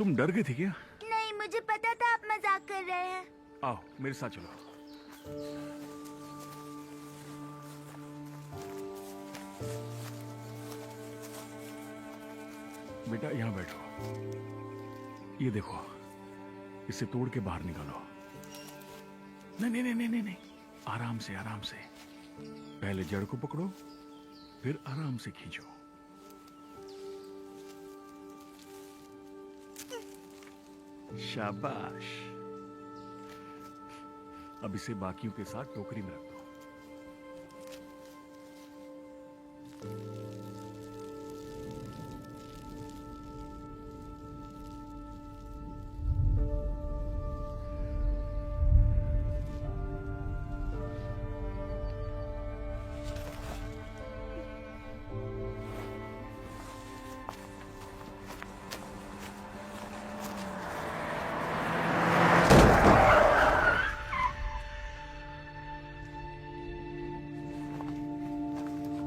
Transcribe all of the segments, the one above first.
तुम डर गई थी क्या? नहीं, मुझे पता था आप मजाक कर रहे हैं। आओ मेरे साथ चलो। बेटा यहाँ बैठो। ये देखो, इसे तोड़ के बाहर निकालो। नहीं नहीं नहीं नहीं नहीं नहीं, आराम से आराम से। पहले जड़ को पकड़ो, फिर आराम से खींचो। शाबाश। अब इसे बाकियों के साथ टोकरी में रख दो।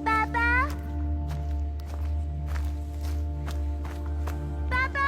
पापा, पापा,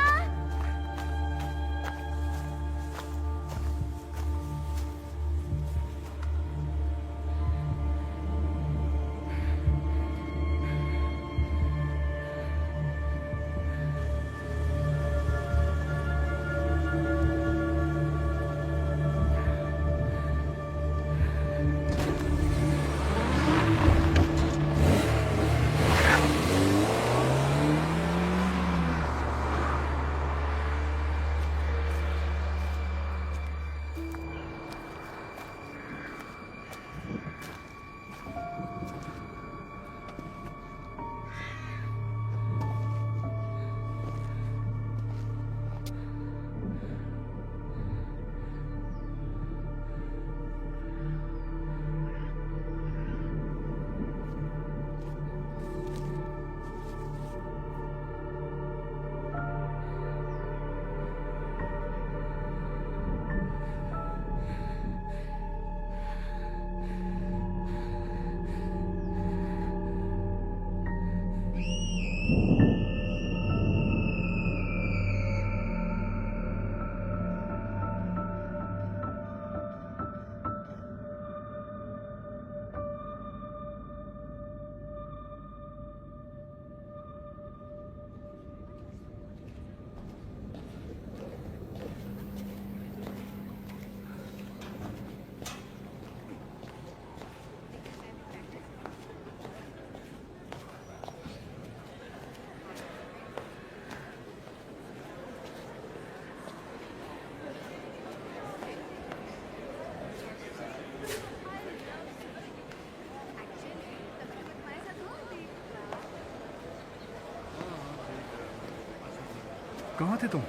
कहाँ थे तुम?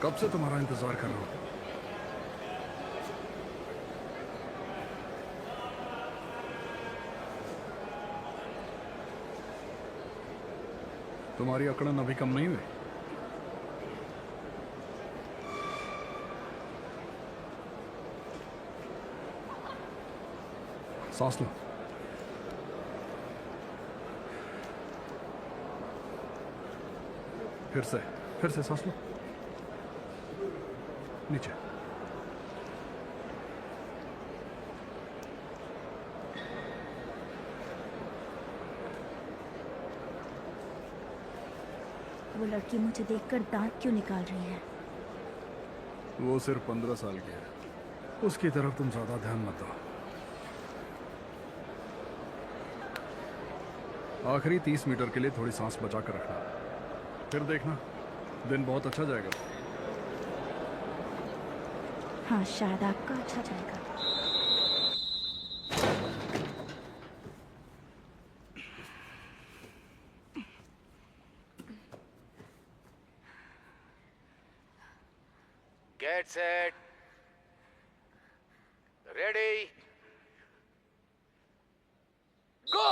कब से तुम्हारा इंतजार कर रहा हूं। तुम्हारी अकड़न अभी कम नहीं हुई? सांस लो। फिर से सांस लो। नीचे। वो लड़की मुझे देखकर दांत क्यों निकाल रही है? वो सिर्फ 15 साल की है। उसकी तरफ तुम ज्यादा ध्यान मत दो। आखिरी 30 मीटर के लिए थोड़ी सांस बचा कर रखना, फिर देखना दिन बहुत अच्छा जाएगा। हाँ, शायद आपका अच्छा जाएगा। Get set. Ready. Go!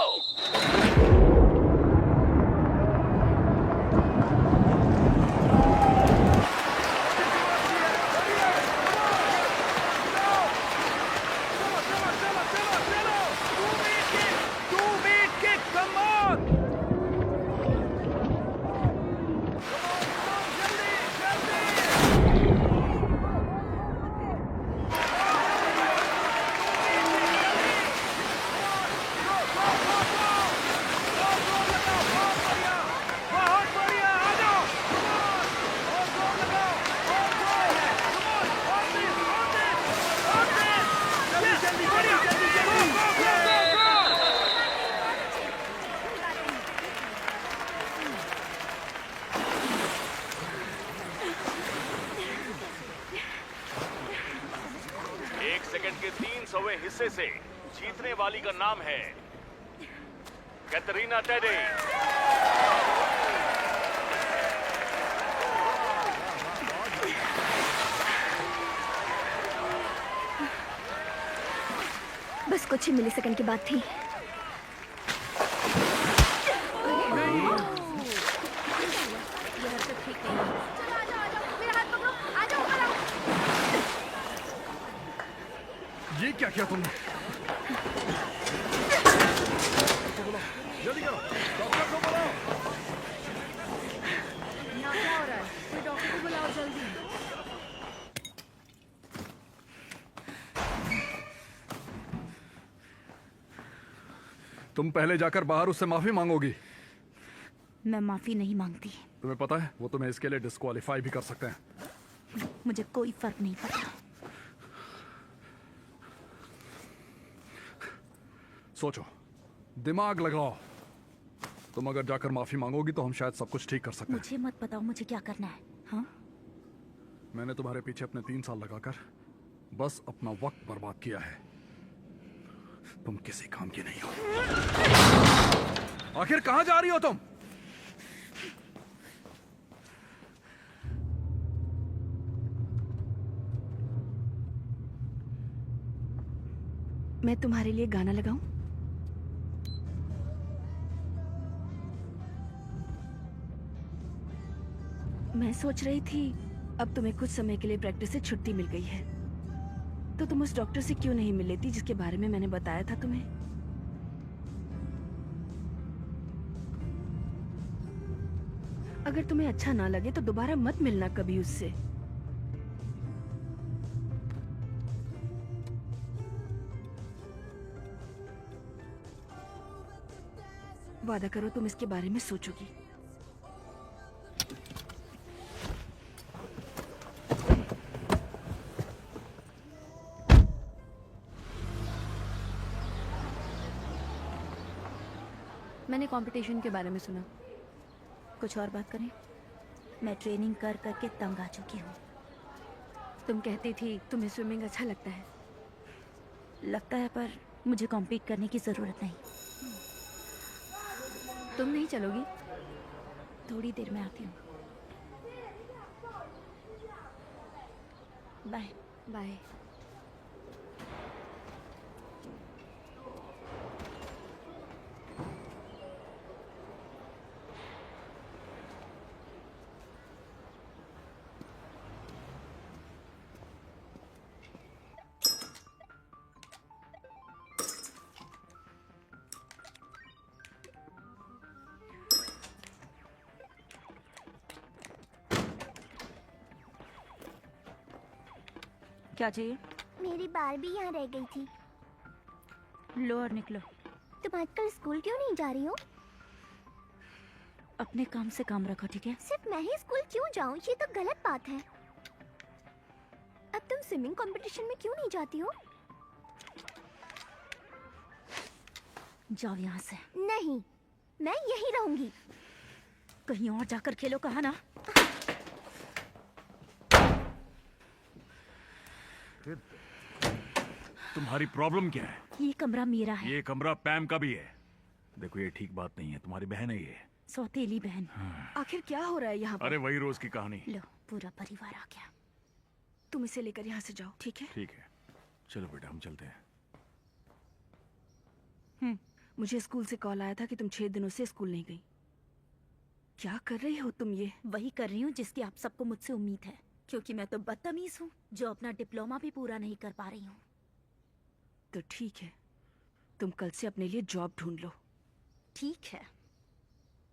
हुए हिस्से से जीतने वाली का नाम है कैटरीना टेडे। बस कुछ ही मिलीसेकंड की बात थी। ये क्या किया तुमने? जल्दी करो, डॉक्टर को बुलाओ। यहाँ क्या हो रहा है? कोई डॉक्टर को बुलाओ जल्दी। तुम पहले जाकर बाहर उससे माफी मांगोगी। मैं माफी नहीं मांगती। तुम्हें पता है वो तुम्हें इसके लिए डिस्क्वालीफाई भी कर सकते हैं। मुझे कोई फर्क नहीं पड़ता। सोचो, दिमाग लगाओ। तुम अगर जाकर माफी मांगोगी तो हम शायद सब कुछ ठीक कर सकते हैं। मुझे मत बताओ मुझे क्या करना है। हाँ, मैंने तुम्हारे पीछे अपने 3 साल लगाकर बस अपना वक्त बर्बाद किया है। तुम किसी काम की नहीं हो। आखिर कहां जा रही हो तुम? मैं तुम्हारे लिए गाना लगाऊं? मैं सोच रही थी अब तुम्हें कुछ समय के लिए प्रैक्टिस से छुट्टी मिल गई है, तो तुम उस डॉक्टर से क्यों नहीं मिल लेती जिसके बारे में मैंने बताया था तुम्हें? अगर तुम्हें अच्छा ना लगे तो दोबारा मत मिलना कभी उससे। वादा करो तुम इसके बारे में सोचोगी। मैंने कंपटीशन के बारे में सुना। कुछ और बात करें? मैं ट्रेनिंग कर करके तंग आ चुकी हूँ। तुम कहती थी तुम्हें स्विमिंग अच्छा लगता है। लगता है, पर मुझे कॉम्पीट करने की जरूरत नहीं। तुम नहीं चलोगी? थोड़ी देर में आती हूँ। बाय। बाय। क्या चाहिए? मेरी बारबी यहाँ रह गई थी। लो और निकलो। तुम आजकल स्कूल क्यों नहीं जा रही हो? अपने काम से काम रखो, ठीक है? सिर्फ मैं ही स्कूल क्यों जाऊँ? ये तो गलत बात है। अब तुम स्विमिंग कंपटीशन में क्यों नहीं जाती हो? जाओ यहाँ से। नहीं, मैं यहीं रहूंगी। कहीं और जाकर खेलो, कहा ना? तुम्हारी प्रॉब्लम क्या है? ये कमरा मेरा है। ये कमरा पैम का भी है। देखो, ये ठीक बात नहीं है। तुम्हारी बहन है ये। सौतेली बहन। आखिर क्या हो रहा है यहाँ पर? अरे वही रोज की कहानी। लो, पूरा परिवार आ गया। तुम इसे लेकर यहाँ से जाओ, ठीक है? ठीक है, चलो बेटा, हम चलते हैं। मुझे स्कूल से कॉल आया था कि तुम 6 दिनों से स्कूल नहीं गई। क्या कर रही हो तुम ये? वही कर रही हूँ जिसकी आप सबको मुझसे उम्मीद है, क्योंकि मैं तो बदतमीज हूँ जो अपना डिप्लोमा भी पूरा नहीं कर पा रही हूँ। तो ठीक है, तुम कल से अपने लिए जॉब ढूंढ लो। ठीक है।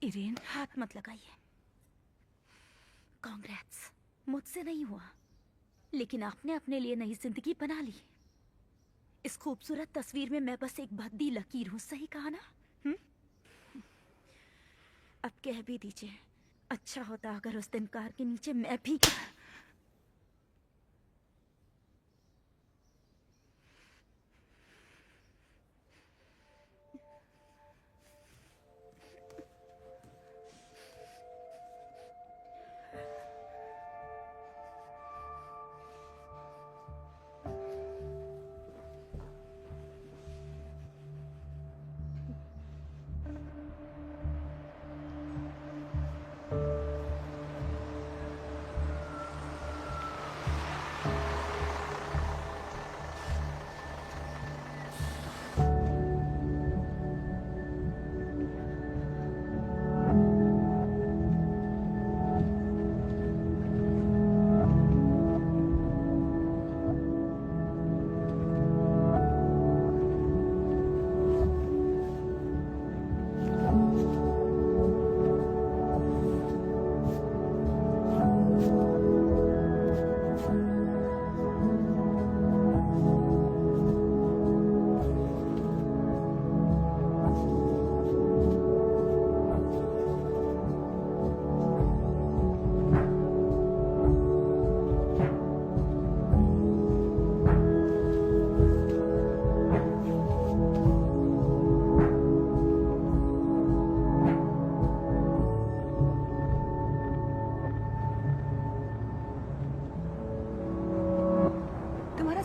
इरेन, हाथ मत लगाइए। कांग्रेट्स, मुझसे नहीं हुआ, लेकिन आपने अपने लिए नई जिंदगी बना ली। इस खूबसूरत तस्वीर में मैं बस एक भद्दी लकीर हूँ, सही कहा ना? अब कह भी दीजिए, अच्छा होता अगर उस दिन कार के नीचे मैं भी।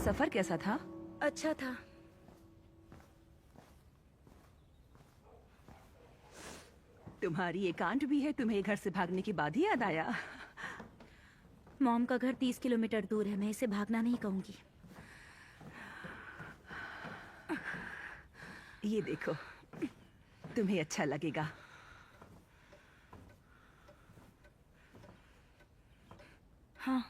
सफर कैसा था? अच्छा था। तुम्हारी एक आंट भी है, तुम्हें घर से भागने के बाद ही याद आया। मॉम का घर 30 किलोमीटर दूर है, मैं इसे भागना नहीं कहूंगी। ये देखो, तुम्हें अच्छा लगेगा। हाँ।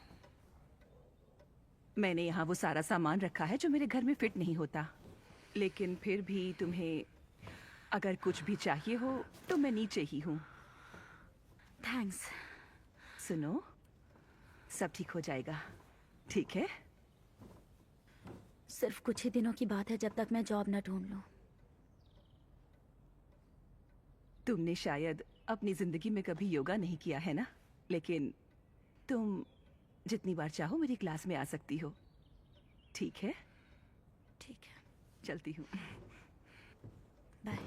मैंने यहाँ वो सारा सामान रखा है जो मेरे घर में फिट नहीं होता, लेकिन फिर भी तुम्हें अगर कुछ भी चाहिए हो तो मैं नीचे ही हूँ। थैंक्स। सुनो, सब ठीक हो जाएगा, ठीक है? सिर्फ कुछ ही दिनों की बात है, जब तक मैं जॉब न ढूंढ लूं। तुमने शायद अपनी जिंदगी में कभी योगा नहीं किया है ना, लेकिन तुम जितनी बार चाहो मेरी क्लास में आ सकती हो, ठीक है? ठीक है, चलती हूँ। बाय।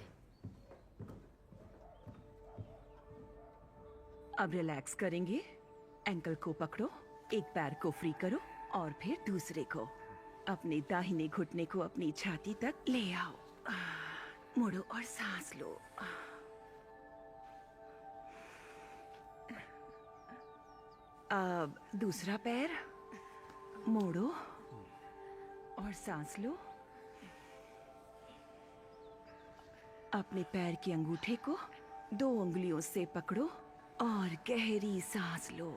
अब रिलैक्स करेंगे। एंकल को पकड़ो, एक पैर को फ्री करो और फिर दूसरे को। अपने दाहिने घुटने को अपनी छाती तक ले आओ। मुड़ो और सांस लो। अब दूसरा पैर मोड़ो और सांस लो। अपने पैर के अंगूठे को 2 उंगलियों से पकड़ो और गहरी सांस लो।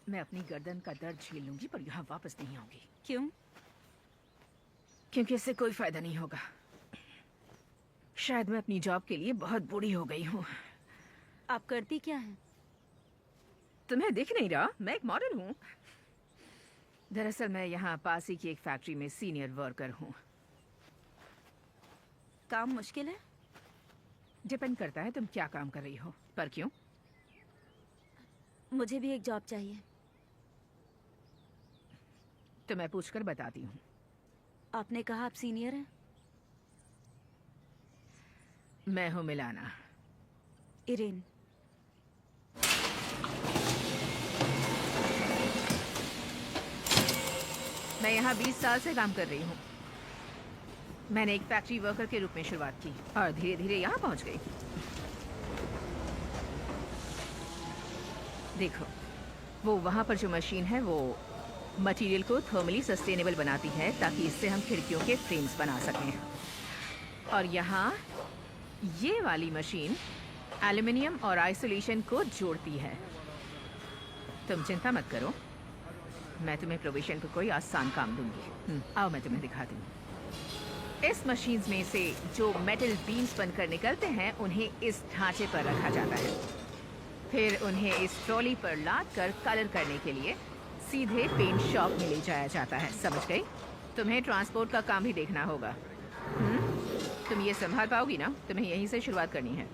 मैं अपनी गर्दन का दर्द झेल लूंगी पर यहाँ वापस नहीं आऊंगी, क्यों? क्योंकि इससे कोई फायदा नहीं होगा। शायद मैं अपनी जॉब के लिए बहुत बूढ़ी हो गई हूँ। आप करती क्या हैं? तुम्हें दिख नहीं रहा, मैं एक मॉडल हूँ। दरअसल मैं यहाँ पास ही की एक फैक्ट्री में सीनियर वर्कर हूँ। काम मुश्किल है? डिपेंड करता है तुम क्या काम कर रही हो। पर क्यों? मुझे भी एक जॉब चाहिए। तो मैं पूछकर बताती हूँ। आपने कहा आप सीनियर हैं। मैं हूँ मिलाना। इरेन। मैं यहाँ 20 साल से काम कर रही हूँ। मैंने एक फैक्ट्री वर्कर के रूप में शुरुआत की और धीरे धीरे यहाँ पहुँच गई। देखो, वो वहाँ पर जो मशीन है वो मटेरियल को थर्मली सस्टेनेबल बनाती है ताकि इससे हम खिड़कियों के फ्रेम्स बना सकें। और यहाँ ये वाली मशीन एल्युमिनियम और आइसोलेशन को जोड़ती है। तुम चिंता मत करो, मैं तुम्हें प्रोविजन पर कोई आसान काम दूंगी। आओ मैं तुम्हें दिखाती हूँ। इस मशीन्स में से जो मेटल बीम्स बनकर निकलते हैं उन्हें इस ढांचे पर रखा जाता है, फिर उन्हें इस ट्रॉली पर लाद कर कलर करने के लिए सीधे पेंट शॉप में ले जाया जाता है। समझ गई? तुम्हें ट्रांसपोर्ट का काम भी देखना होगा। तुम ये संभाल पाओगी ना? तुम्हें यहीं से शुरुआत करनी है।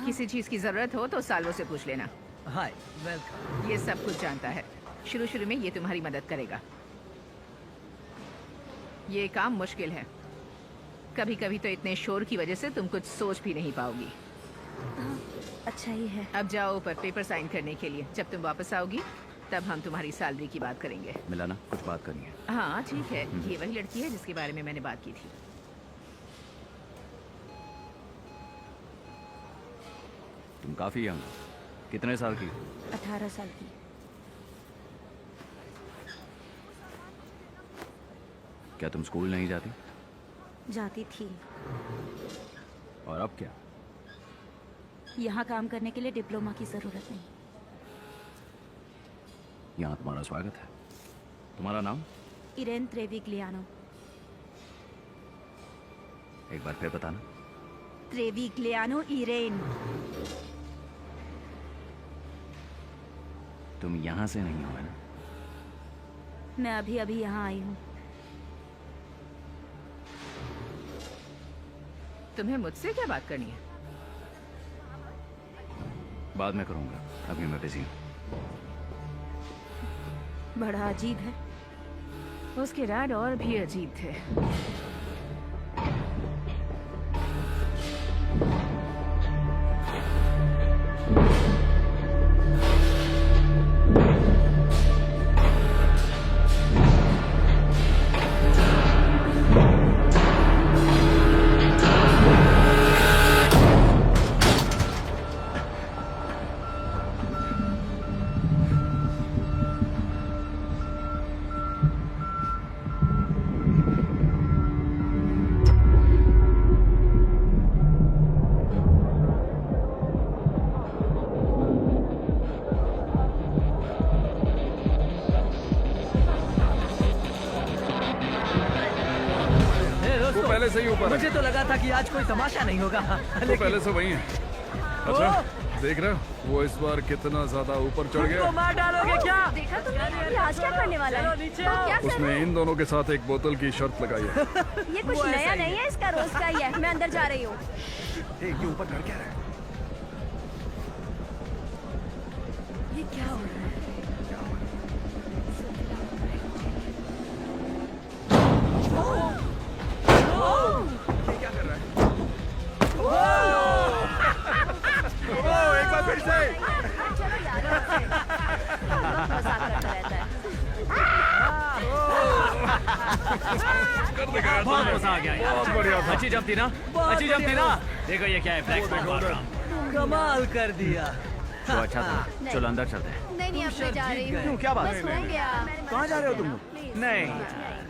किसी चीज की जरूरत हो तो सालों से पूछ लेना। हाय, वेलकम। ये सब कुछ जानता है। शुरू शुरू में ये तुम्हारी मदद करेगा। ये काम मुश्किल है, कभी कभी तो इतने शोर की वजह से तुम कुछ सोच भी नहीं पाओगी। अच्छा ही है। अब जाओ ऊपर पेपर साइन करने के लिए। जब तुम वापस आओगी तब हम तुम्हारी सैलरी की बात करेंगे। मिलाना, कुछ बात करनी है। हाँ ठीक है, ये वही लड़की है जिसके बारे में मैंने बात की थी। तुम काफी यंग, कितने साल की? 18 साल की। क्या तुम स्कूल नहीं जाती? जाती थी। और अब क्या? यहाँ काम करने के लिए डिप्लोमा की जरूरत नहीं। यहाँ तुम्हारा स्वागत है। तुम्हारा नाम? इरेन त्रेविग्लियानो। एक बार फिर बताना। त्रेविग्लियानो इरेन। तुम यहाँ से नहीं हो, है ना? मैं अभी अभी यहाँ आई हूँ। तुम्हें मुझसे क्या बात करनी है? बाद में करूँगा, अभी मैं बिजी हूँ। बड़ा अजीब है। उसके डैड और भी अजीब थे। वो पहले से ही ऊपर है। मुझे तो लगा था कि आज कोई तमाशा नहीं होगा, वो पहले से वही है। अच्छा, देख रहे हो वो इस बार कितना ज्यादा ऊपर चढ़ तो गया। मार डालोगे क्या? देखा तुमने ये आज क्या करने वाला है? नीचे वो आओ। क्या कर उसने इन दोनों के साथ एक बोतल की शर्त लगाई है। ये कुछ नया नहीं है, इसका रोज का ही है। मैं अंदर जा रही हूँ। ये ऊपर चढ़ क्या रहा है? ये क्या हो रहा है? ये क्या कर रहा है? ओ, एक बार फिर से। चलो यार, बहुत मजाक करता रहता है। कर देगा यार बहुत तुमने। मजा आ गया यार। बहुत बढ़िया था। अच्छी जंप थी ना? अच्छी जंप थी ना? देखो ये क्या है, ब्लैक स्पॉट मार रहा हूँ। कमाल कर दिया। तो अच्छा था, चलो अंदर चलते हैं। नहीं, अब मैं जा रही हूँ। क्यों, क्या बात बस हो गया। कहाँ जा रहे हो तुम लोग? प्लीज, नहीं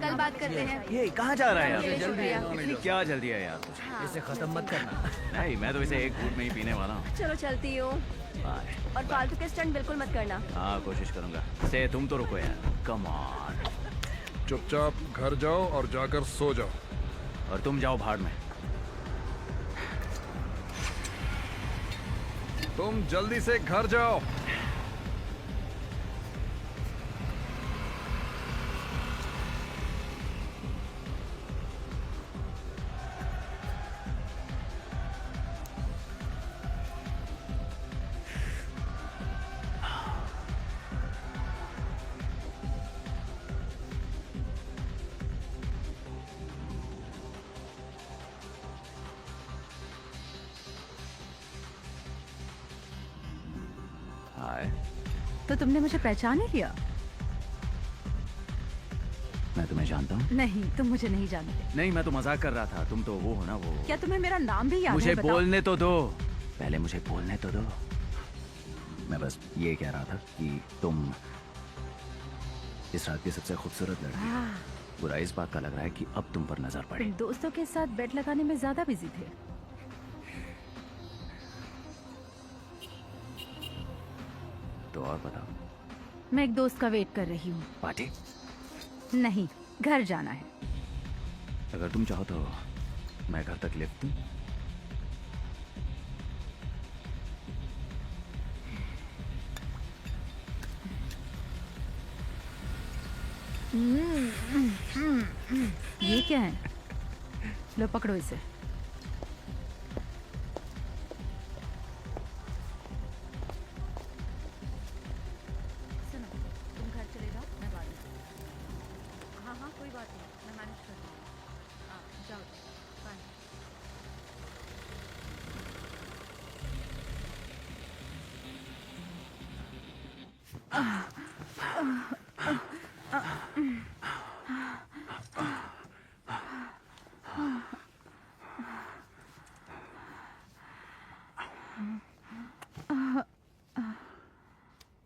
कल बात करते हैं। ये कहाँ जा रहा है चलिए, यार? शुक्रिया। इतनी क्या जल्दी है यार? इसे खत्म मत करना। नहीं, मैं तो इसे एक घूंट में ही पीने वाला हूँ। चलो चलती हूँ। बाय। और फालतू के स्टंट बिल्कुल मत करना। हाँ, कोशिश करूंगा। से तुम तो रुको यार, कम ऑन। चुपचाप घर जाओ और जाकर सो जाओ। और तुम जाओ भाड़ में। तुम जल्दी से घर जाओ। हाय, तो तुमने मुझे पहचान ही लिया? मैं तुम्हें जानता हूँ। नहीं, तुम मुझे नहीं जानते। नहीं, मैं तो मजाक कर रहा था। तुम तो वो हो ना, वो। क्या तुम्हें मेरा नाम भी याद मुझे है? बताओ। बोलने तो दो, पहले मुझे बोलने तो दो। मैं बस ये कह रहा था कि तुम इस रात की सबसे खूबसूरत लड़की हो। बुरा इस बात का लग रहा है कि अब तुम पर नजर पड़ी। तुम दोस्तों के साथ बेड लगाने में ज्यादा बिजी थे। तो और बताओ। मैं एक दोस्त का वेट कर रही हूँ। पार्टी? नहीं, घर जाना है। अगर तुम चाहो तो मैं घर तक लिफ्ट दूं। ये क्या है? लो पकड़ो इसे। सुनो, तुम घर चले जाओ, मैं बाद में। हाँ हाँ, कोई बात नहीं, मैं मैनेज कर दूँगी। हाँ, जाओ बाय।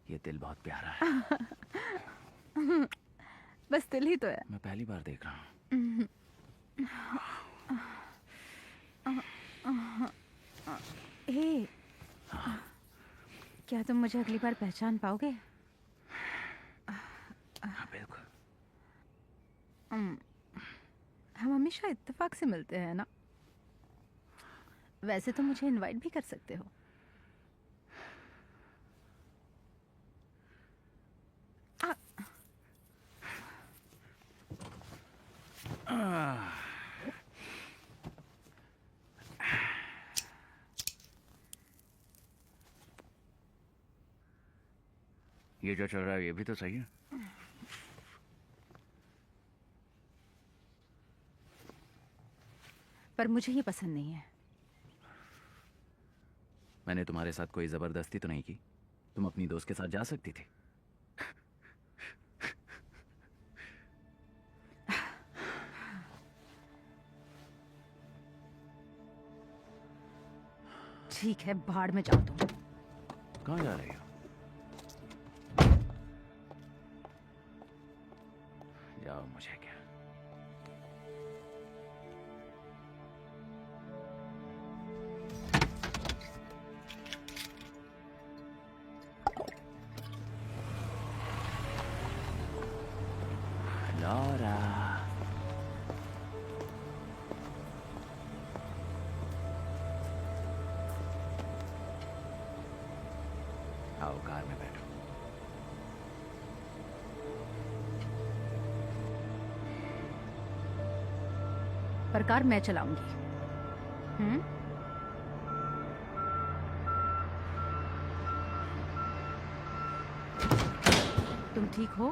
ये दिल बहुत प्यारा है। बस दिल ही तो है। मैं पहली बार देख रहा हूँ। हे, क्या तुम मुझे अगली बार पहचान पाओगे? हाँ, बिल्कुल। हम हमेशा इत्तेफाक से मिलते हैं ना। वैसे तो मुझे इनवाइट भी कर सकते हो। ये जो चल रहा है ये भी तो सही है। पर मुझे ये पसंद नहीं है। मैंने तुम्हारे साथ कोई जबरदस्ती तो नहीं की। तुम अपनी दोस्त के साथ जा सकती थी। ठीक है, भाड़ में जाओ तुम। कहाँ जा रही हो? जाओ, मुझे क्या। लॉरा, आओ कार में बैठो। पर कार मैं चलाऊंगी। तुम ठीक हो?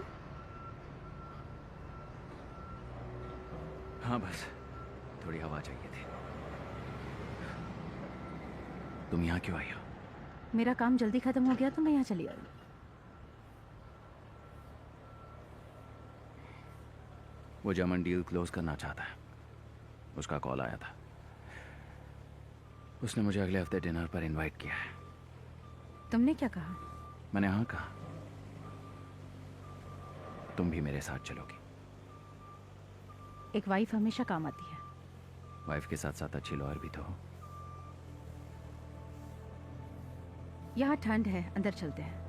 हाँ, बस थोड़ी हवा चाहिए थी। तुम यहाँ क्यों आई हो? मेरा काम जल्दी खत्म हो गया तो मैं यहाँ चली आई। वो जर्मन डील क्लोज करना चाहता है। उसका कॉल आया था। उसने मुझे अगले हफ्ते डिनर पर इनवाइट किया है। तुमने क्या कहा? मैंने हाँ कहा। तुम भी मेरे साथ चलोगी। एक वाइफ हमेशा काम आती है। वाइफ के साथ साथ अच्छी लॉयर भी तो हो। यहाँ ठंड है, अंदर चलते हैं।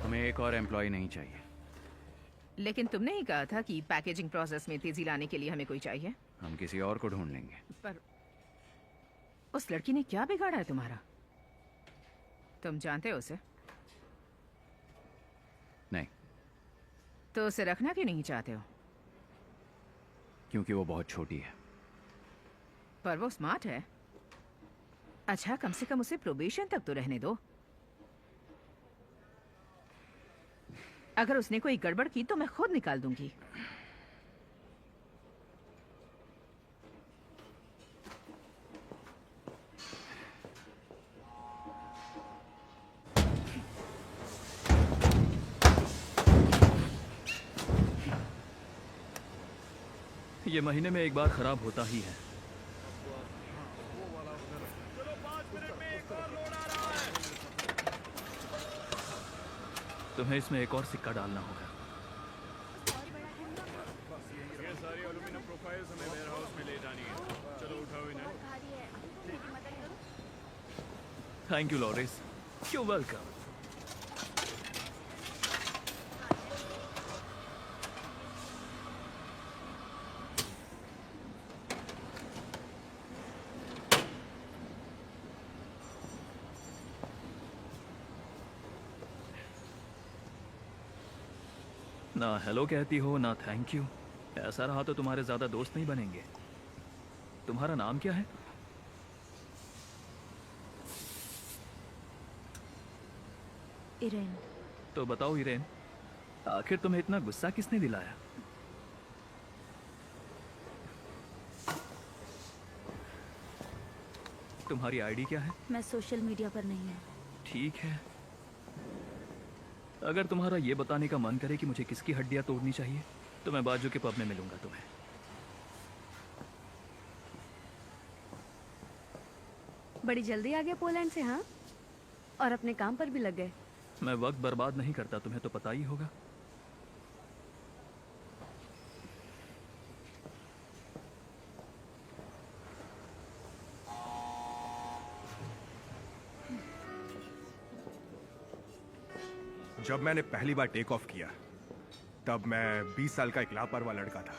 हमें एक और एम्प्लॉय नहीं चाहिए। लेकिन तुमने ही कहा था कि पैकेजिंग प्रोसेस में तेजी लाने के लिए हमें कोई चाहिए। हम किसी और को ढूंढ लेंगे। पर उस लड़की ने क्या बिगाड़ा है तुम्हारा? तुम जानते हो उसे? नहीं, तो उसे रखना क्यों नहीं चाहते हो? क्योंकि वो बहुत छोटी है। पर वो स्मार्ट है। अच्छा, कम से कम उसे प्रोबेशन तक तो रहने दो। अगर उसने कोई गड़बड़ की तो मैं खुद निकाल दूंगी। ये महीने में एक बार खराब होता ही है। तुम्हें इसमें एक और सिक्का डालना होगा। ये सारी एल्यूमिनियम प्रोफाइल्स हमें वेयरहाउस में ले जानी है। चलो उठाओ इन्हें। Thank you Lawrence, you welcome. ना हेलो कहती हो ना थैंक यू। ऐसा रहा तो तुम्हारे ज्यादा दोस्त नहीं बनेंगे। तुम्हारा नाम क्या है? इरेन। तो बताओ इरेन, आखिर तुम्हें इतना गुस्सा किसने दिलाया? तुम्हारी आईडी क्या है? मैं सोशल मीडिया पर नहीं हूँ। ठीक है, अगर तुम्हारा ये बताने का मन करे कि मुझे किसकी हड्डियां तोड़नी चाहिए तो मैं बाजू के पब में मिलूंगा तुम्हें। बड़ी जल्दी आ गए पोलैंड से, हाँ? और अपने काम पर भी लग गए। मैं वक्त बर्बाद नहीं करता, तुम्हें तो पता ही होगा। जब मैंने पहली बार टेक ऑफ किया तब मैं 20 साल का एक लापरवाह लड़का था।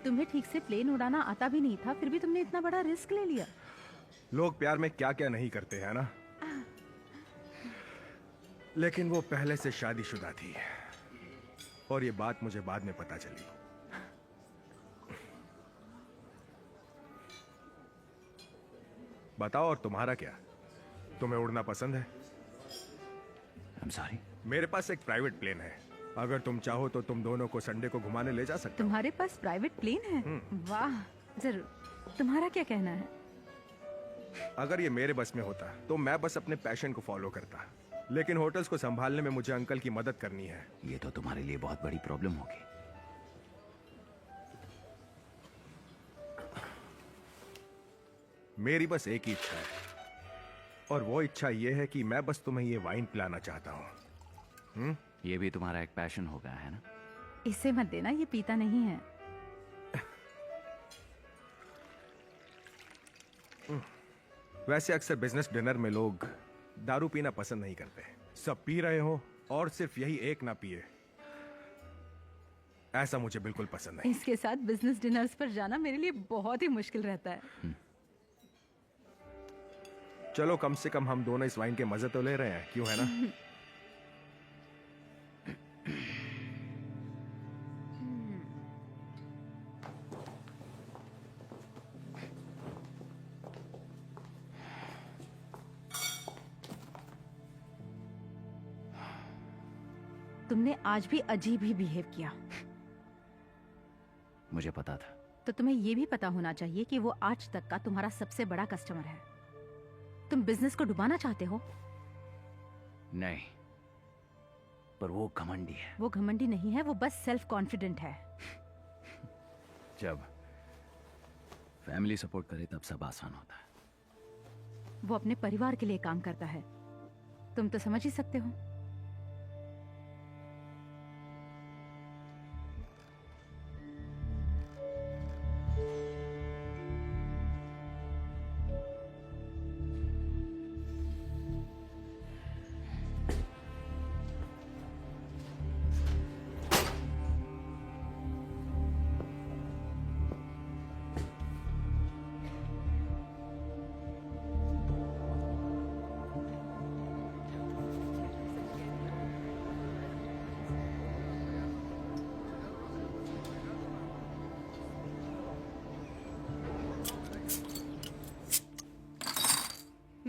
तुम्हें ठीक से प्लेन उड़ाना आता भी नहीं था, फिर भी तुमने इतना बड़ा रिस्क ले लिया। लोग प्यार में क्या क्या नहीं करते हैं ना। लेकिन वो पहले से शादीशुदा थी और ये बात मुझे बाद में पता चली। बताओ, और तुम्हारा क्या? तुम्हें उड़ना पसंद है? I'm sorry. मेरे पास एक प्राइवेट प्लेन है। अगर तुम चाहो तो तुम दोनों को संडे को घुमाने ले जा सकते हो। तुम्हारे पास प्राइवेट प्लेन है? वाह, जरूर। तुम्हारा क्या कहना है? अगर ये मेरे बस में होता तो मैं बस अपने पैशन को फॉलो करता, लेकिन होटल्स को संभालने में मुझे अंकल की मदद करनी है। ये तो तुम्हारे लिए बहुत बड़ी प्रॉब्लम होगी। मेरी बस एक ही इच्छा है, और वो इच्छा ये है कि मैं बस तुम्हें ये वाइन पिलाना चाहता हूँ। ये भी तुम्हारा एक पैशन हो गया है ना? इसे मत देना, ये पीता नहीं है। वैसे अक्सर बिजनेस डिनर में लोग दारू पीना पसंद नहीं करते। सब पी रहे हो और सिर्फ यही एक ना पिए, ऐसा मुझे बिल्कुल पसंद नहीं। इसके साथ बिजनेस डिनर्स पर जाना मेरे लिए बहुत ही मुश्किल रहता है। चलो, कम से कम हम दोनों इस वाइन के मजे तो ले रहे हैं, क्यों है ना? तुमने आज भी अजीब ही बिहेव किया। मुझे पता था। तो तुम्हें ये भी पता होना चाहिए कि वो आज तक का तुम्हारा सबसे बड़ा कस्टमर है। तुम बिजनेस को डुबाना चाहते हो? नहीं, पर वो घमंडी है। वो घमंडी नहीं है, वो बस सेल्फ कॉन्फिडेंट है। जब फैमिली सपोर्ट करे तब सब आसान होता है। वो अपने परिवार के लिए काम करता है, तुम तो समझ ही सकते हो।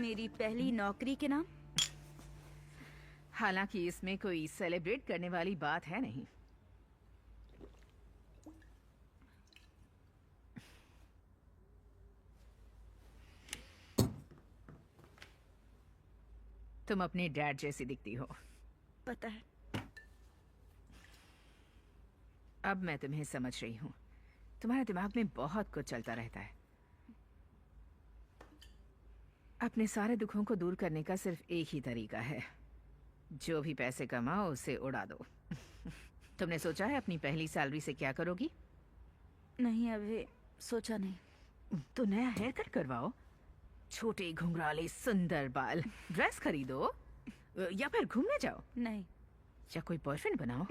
मेरी पहली नौकरी के नाम। हालांकि इसमें कोई सेलिब्रेट करने वाली बात है नहीं। तुम अपने डैड जैसी दिखती हो। पता है। अब मैं तुम्हें समझ रही हूँ। तुम्हारे दिमाग में बहुत कुछ चलता रहता है। अपने सारे दुखों को दूर करने का सिर्फ एक ही तरीका है, जो भी पैसे कमाओ उसे उड़ा दो। तुमने सोचा है अपनी पहली सैलरी से क्या करोगी? नहीं, अभी सोचा नहीं। तो नया हेयर कट करवाओ, छोटे घुंघराले सुंदर बाल, ड्रेस खरीदो, या फिर घूमने जाओ। नहीं। या कोई बॉयफ्रेंड बनाओ।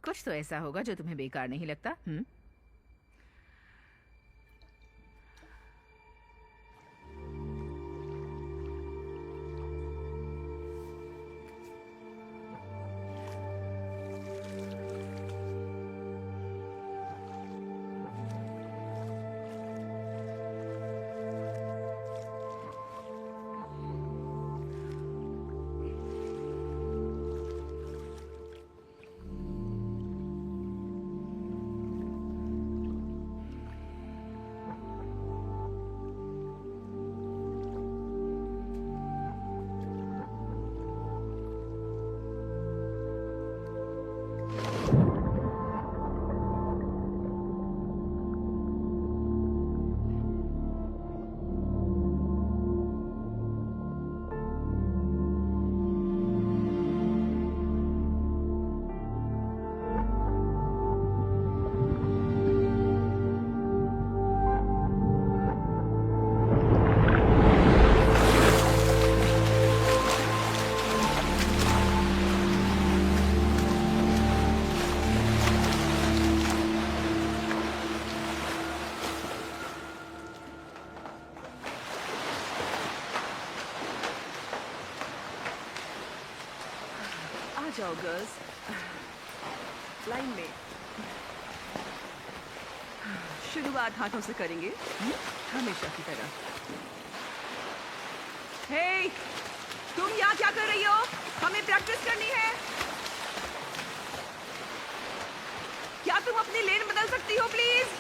कुछ तो ऐसा होगा जो तुम्हें बेकार नहीं लगता। जाओ गर्ल्स, लाइन में। शुरुआत हाथों से करेंगे, हमेशा की तरह। हे, तुम यहाँ क्या कर रही हो? हमें प्रैक्टिस करनी है। क्या तुम अपनी लेन बदल सकती हो प्लीज?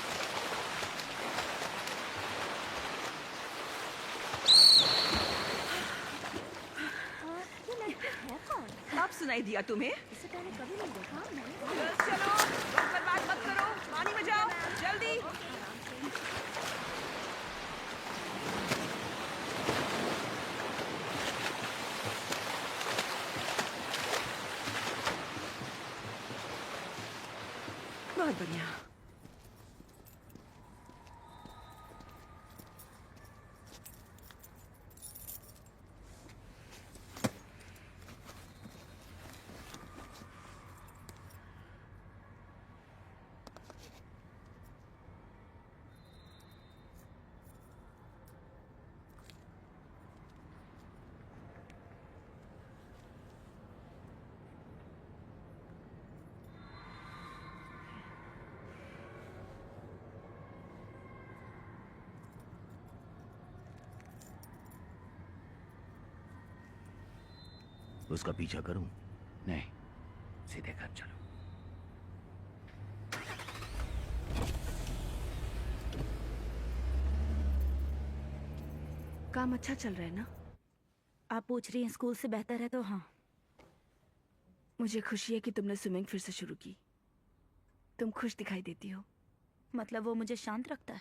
ये लड़की है कौन? अब सुनाई दिया तुम्हें? इससे पहले कभी नहीं देखा मैंने। गर्ल्स चलो, वक्त बर्बाद मत करो, पानी में जाओ, जल्दी। बहुत बढ़िया। उसका पीछा करूं? नहीं, सीधे घर चलो। काम अच्छा चल रहा है ना? आप पूछ रही हैं स्कूल से बेहतर है तो हाँ। मुझे खुशी है कि तुमने स्विमिंग फिर से शुरू की। तुम खुश दिखाई देती हो। मतलब वो मुझे शांत रखता है।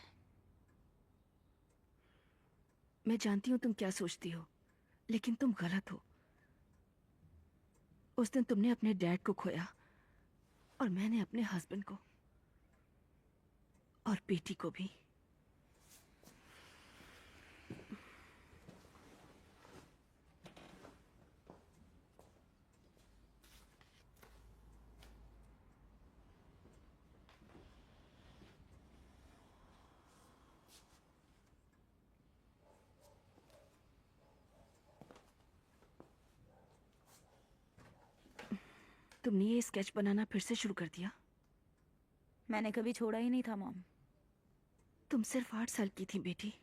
मैं जानती हूँ तुम क्या सोचती हो, लेकिन तुम गलत हो। उस दिन तुमने अपने डैड को खोया और मैंने अपने हस्बैंड को और बेटी को भी। तुमने ये स्केच बनाना फिर से शुरू कर दिया? मैंने कभी छोड़ा ही नहीं था मॉम। तुम सिर्फ 8 साल की थी बेटी।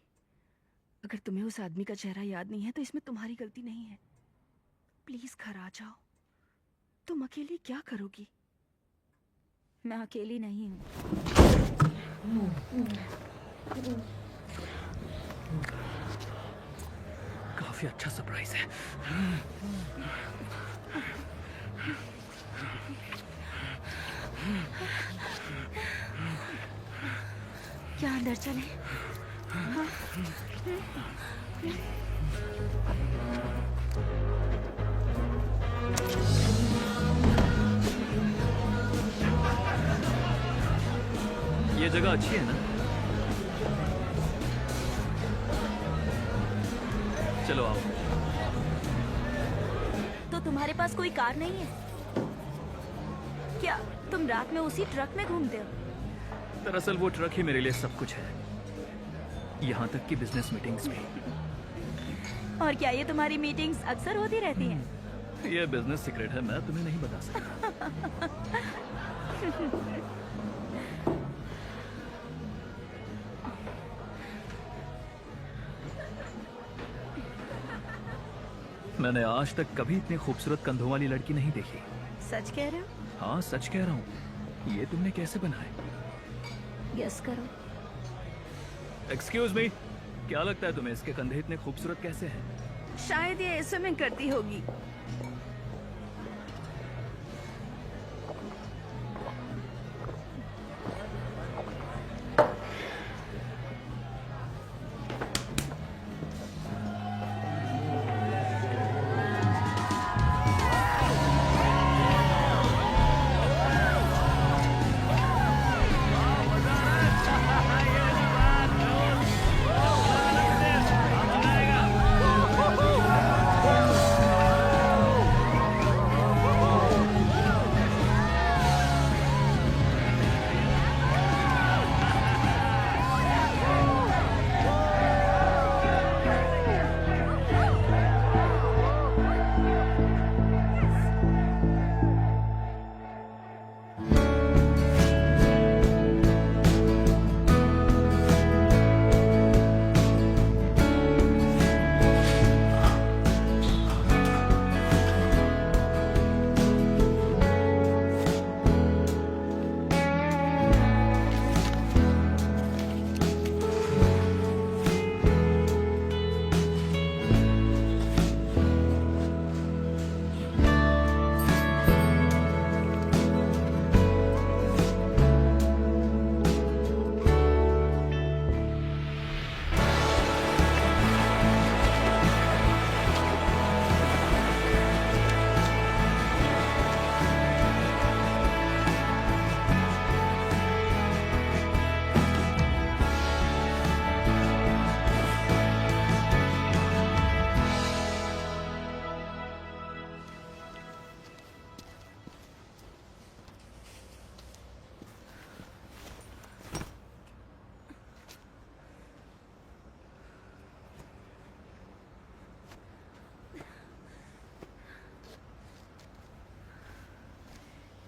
अगर तुम्हें उस आदमी का चेहरा याद नहीं है तो इसमें तुम्हारी गलती नहीं है। प्लीज घर आ जाओ। तुम अकेली क्या करोगी? मैं अकेली नहीं हूँ। काफी अच्छा सरप्राइज है। क्या अंदर चले? ये जगह अच्छी है ना? चलो आओ। तो तुम्हारे पास कोई कार नहीं है क्या? तुम रात में उसी ट्रक में घूमते हो? दरअसल वो ट्रक ही मेरे लिए सब कुछ है, यहाँ तक कि बिजनेस मीटिंग्स भी। और क्या ये तुम्हारी मीटिंग्स अक्सर होती रहती हैं? ये बिजनेस सीक्रेट है, मैं तुम्हें नहीं बता सकता। मैंने आज तक कभी इतनी खूबसूरत कंधों वाली लड़की नहीं देखी। सच कह रहे हो? हाँ सच कह रहा हूँ। ये तुमने कैसे बनाए? गेस करो। एक्सक्यूज मी, क्या लगता है तुम्हें इसके कंधे इतने खूबसूरत कैसे हैं? शायद ये स्विमिंग करती होगी।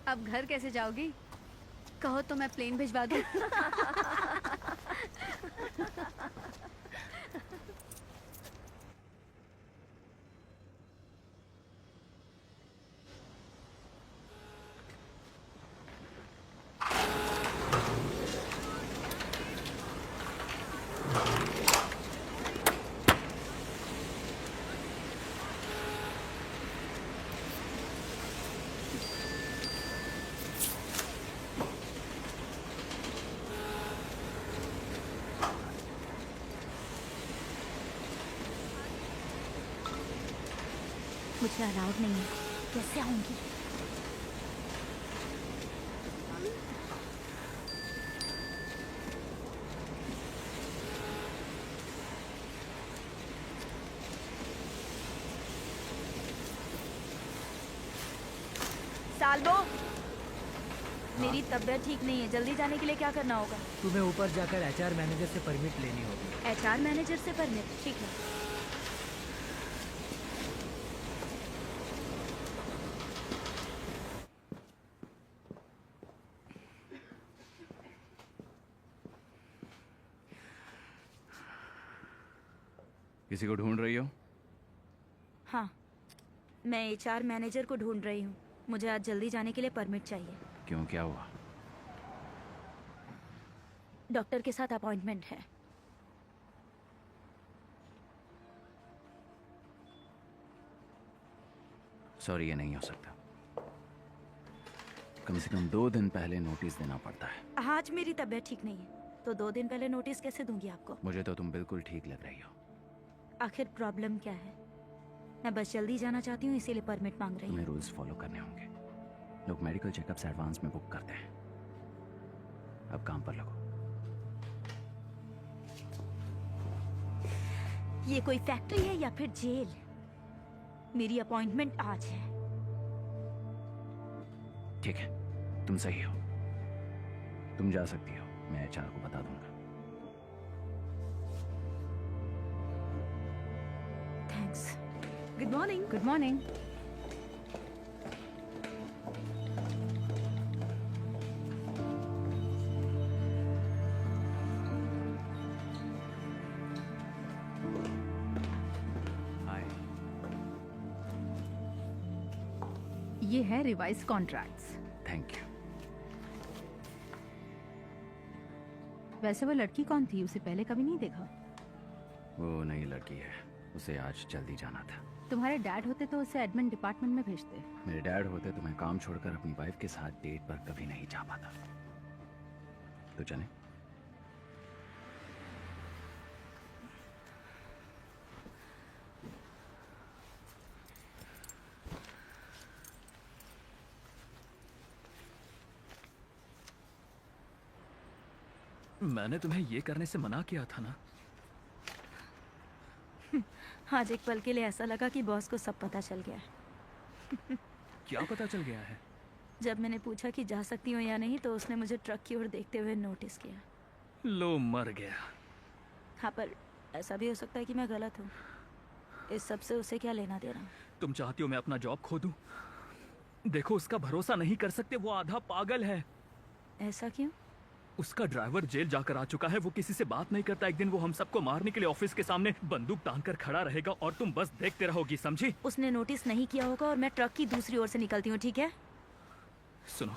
अब घर कैसे जाओगी? कहो तो मैं प्लेन भिजवा दूँ। मुझे अलाउड नहीं है, कैसे आऊंगी? साल्बो, मेरी तबीयत ठीक नहीं है, जल्दी जाने के लिए क्या करना होगा? तुम्हें ऊपर जाकर एचआर मैनेजर से परमिट लेनी होगी। एचआर मैनेजर से परमिट? ठीक है। किसी को ढूंढ रही हो? हाँ, मैं एचआर मैनेजर को ढूंढ रही हूँ। मुझे आज जल्दी जाने के लिए परमिट चाहिए। क्यों, क्या हुआ? डॉक्टर के साथ अपॉइंटमेंट है। सॉरी, ये नहीं हो सकता। कम से कम 2 दिन पहले नोटिस देना पड़ता है। आज मेरी तबीयत ठीक नहीं है, तो 2 दिन पहले नोटिस कैसे दूंगी आपको? मुझे तो तुम बिल्कुल ठीक लग रही हो। आखिर प्रॉब्लम क्या है? मैं बस जल्दी जाना चाहती हूँ, इसीलिए परमिट मांग रही तुम्हें हूँ। रूल्स फॉलो करने होंगे। लोग मेडिकल चेकअप्स एडवांस में बुक करते हैं। अब काम पर लगो। ये कोई फैक्ट्री है या फिर जेल? मेरी अपॉइंटमेंट आज है। ठीक है, तुम सही हो। तुम जा सकती हो, मैं एचआर को बता दूंगा। Thanks. Good morning. Good morning. Hi. ये है रिवाइज कॉन्ट्रैक्ट्स। Thank you. वैसे वो लड़की कौन थी? उसे पहले कभी नहीं देखा। वो नई लड़की है, उसे आज जल्दी जाना था। तुम्हारे डैड होते तो उसे एडमिन डिपार्टमेंट में भेजते। मेरे डैड होते तो मैं काम छोड़कर अपनी वाइफ के साथ डेट पर कभी नहीं जा पाता। तो चले? मैंने तुम्हें ये करने से मना किया था ना। आज एक पल के लिए ऐसा लगा कि बॉस को सब पता चल गया है। क्या पता चल गया है? जब मैंने पूछा कि जा सकती हूँ या नहीं, तो उसने मुझे ट्रक की ओर देखते हुए नोटिस किया। लो, मर गया। हाँ, पर ऐसा भी हो सकता है कि मैं गलत हूँ। इस सब से उसे क्या लेना देना? तुम चाहती हो मैं अपना जॉब खो दूं? देखो, उसका भरोसा नहीं कर सकते, वो आधा पागल है। ऐसा क्यों? उसका ड्राइवर जेल जाकर आ चुका है, वो किसी से बात नहीं करता। एक दिन वो हम सबको मारने के लिए ऑफिस के सामने बंदूक तान कर खड़ा रहेगा और तुम बस देखते रहोगी, समझी? उसने नोटिस नहीं किया होगा और मैं ट्रक की दूसरी ओर से निकलती हूँ, ठीक है? सुनो,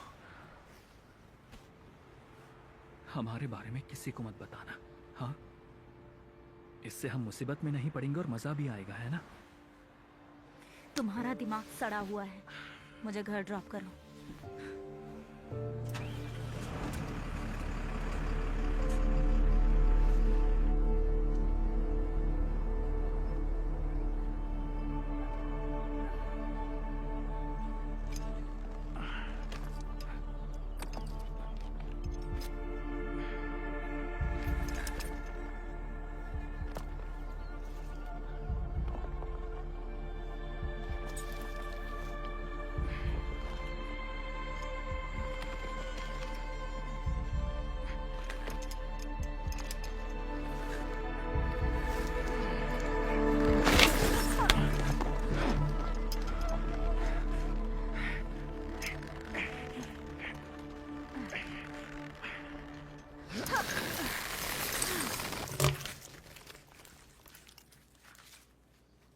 हमारे बारे में किसी को मत बताना, हाँ? इससे हम मुसीबत में नहीं पड़ेंगे और मजा भी आएगा, है ना? तुम्हारा दिमाग सड़ा हुआ है। मुझे घर ड्रॉप करो।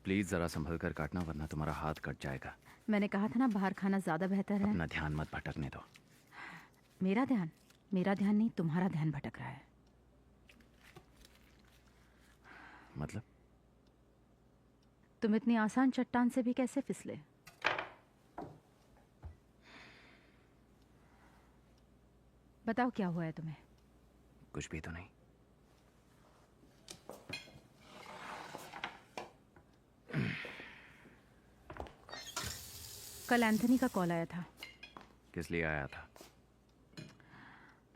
प्लीज जरा संभल कर काटना, वरना तुम्हारा हाथ कट जाएगा। मैंने कहा था ना बाहर खाना ज्यादा बेहतर है। अपना ध्यान मत भटकने दो। मेरा ध्यान नहीं, तुम्हारा ध्यान भटक रहा है। मतलब? तुम इतनी आसान चट्टान से भी कैसे फिसले? बताओ क्या हुआ है तुम्हें? कुछ भी तो नहीं। कल एंथनी का कॉल आया था। किस लिए आया था?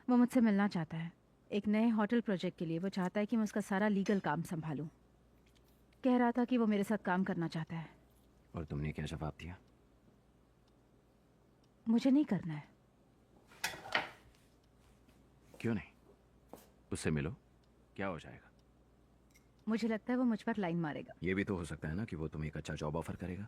वो मुझसे मिलना चाहता है एक नए होटल प्रोजेक्ट के लिए। वो चाहता है कि मैं उसका सारा लीगल काम संभालूं। कह रहा था कि वो मेरे साथ काम करना चाहता है। और तुमने क्या जवाब दिया? मुझे नहीं करना है। क्यों नहीं? उससे मिलो, क्या हो जाएगा? मुझे लगता है वो मुझ पर लाइन मारेगा। ये भी तो हो सकता है ना कि वो तुम्हें एक अच्छा जॉब ऑफर करेगा।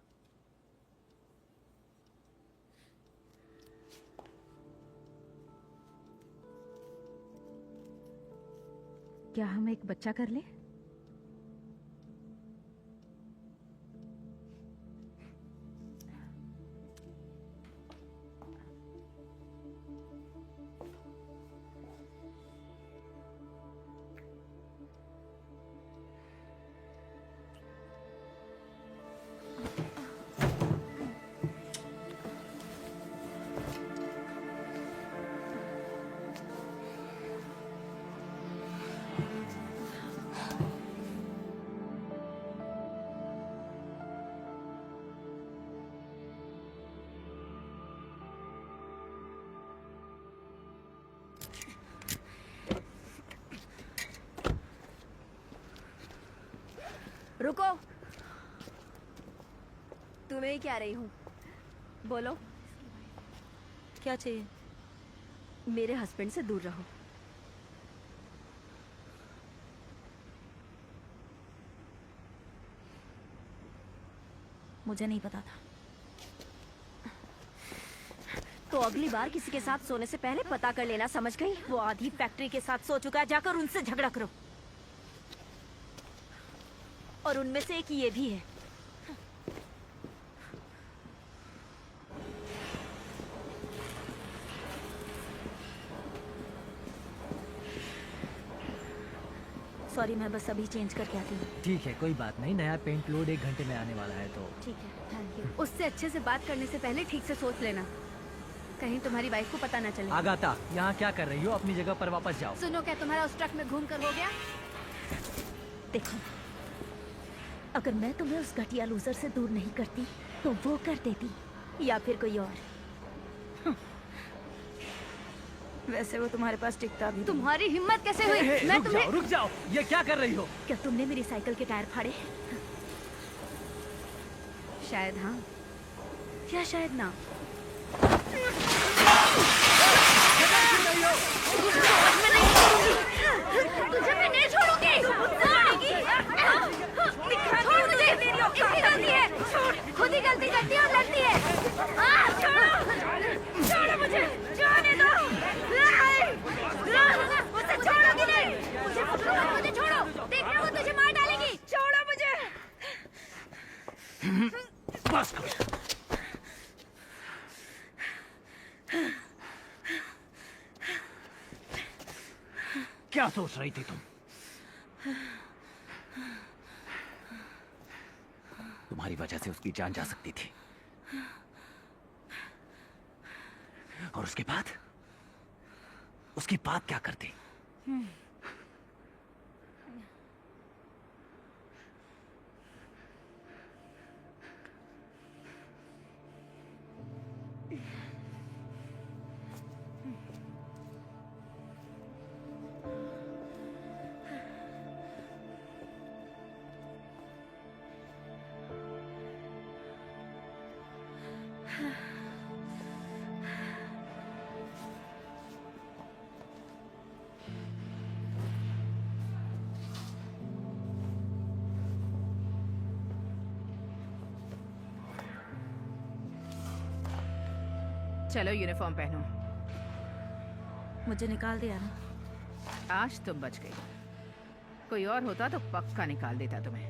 क्या हम एक बच्चा कर ले? रुको, तुम्हें ही क्या रही हूँ, बोलो क्या चाहिए? मेरे हस्बैंड से दूर रहो। मुझे नहीं पता था। तो अगली बार किसी के साथ सोने से पहले पता कर लेना, समझ गई? वो आधी फैक्ट्री के साथ सो चुका है, जाकर उनसे झगड़ा करो। और उनमें से एक ये भी है। सॉरी, मैं बस अभी चेंज करके आती हूँ। ठीक है, कोई बात नहीं। नया पेंट लोड 1 घंटे में आने वाला है तो। ठीक है, थैंक यू। उससे अच्छे से बात करने से पहले ठीक से सोच लेना, कहीं तुम्हारी वाइफ को पता ना चले। आगाता, यहाँ क्या कर रही हो? अपनी जगह पर वापस जाओ। सुनो, क्या तुम्हारा उस ट्रक में घूम कर हो गया? देखो, अगर मैं तुम्हें उस घटिया लूजर से दूर नहीं करती तो वो कर देती, या फिर कोई और। वैसे वो तुम्हारे पास टिकता भी नहीं। तुम्हारी हिम्मत कैसे हुई? मैं रुक तुम्हें जाओ, रुक जाओ। ये क्या कर रही हो? क्या तुमने मेरी साइकिल के टायर फाड़े? शायद हाँ, या शायद ना। तुझे मैं नहीं छोड़ूंगी। छोड़ मुझे, इसकी गलती है। खुद ही गलती करती है और लड़ती है। छोड़ो मुझे, जाने दो। मुझे छोड़ोगी नहीं। मुझे पकड़ो मत, मुझे छोड़ो। देखना, वो तुझे मार डालेगी। छोड़ो मुझे। बस करो। क्या सोच रही थी तुम? तुम्हारी वजह से उसकी जान जा सकती थी। और उसके बाद क्या करती? चलो यूनिफॉर्म पहनो। मुझे निकाल दिया ना। आज तुम बच गई, कोई और होता तो पक्का निकाल देता तुम्हें।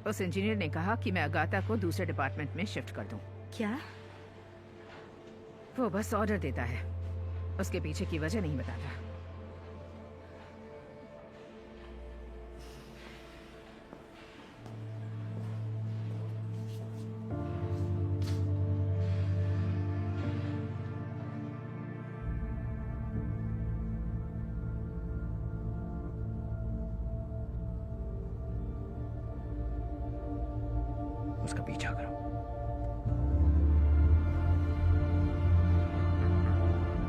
उस इंजीनियर ने कहा कि मैं अगाता को दूसरे डिपार्टमेंट में शिफ्ट कर दूं। क्या? वो बस ऑर्डर देता है, उसके पीछे की वजह नहीं बताता। उसका पीछा करो।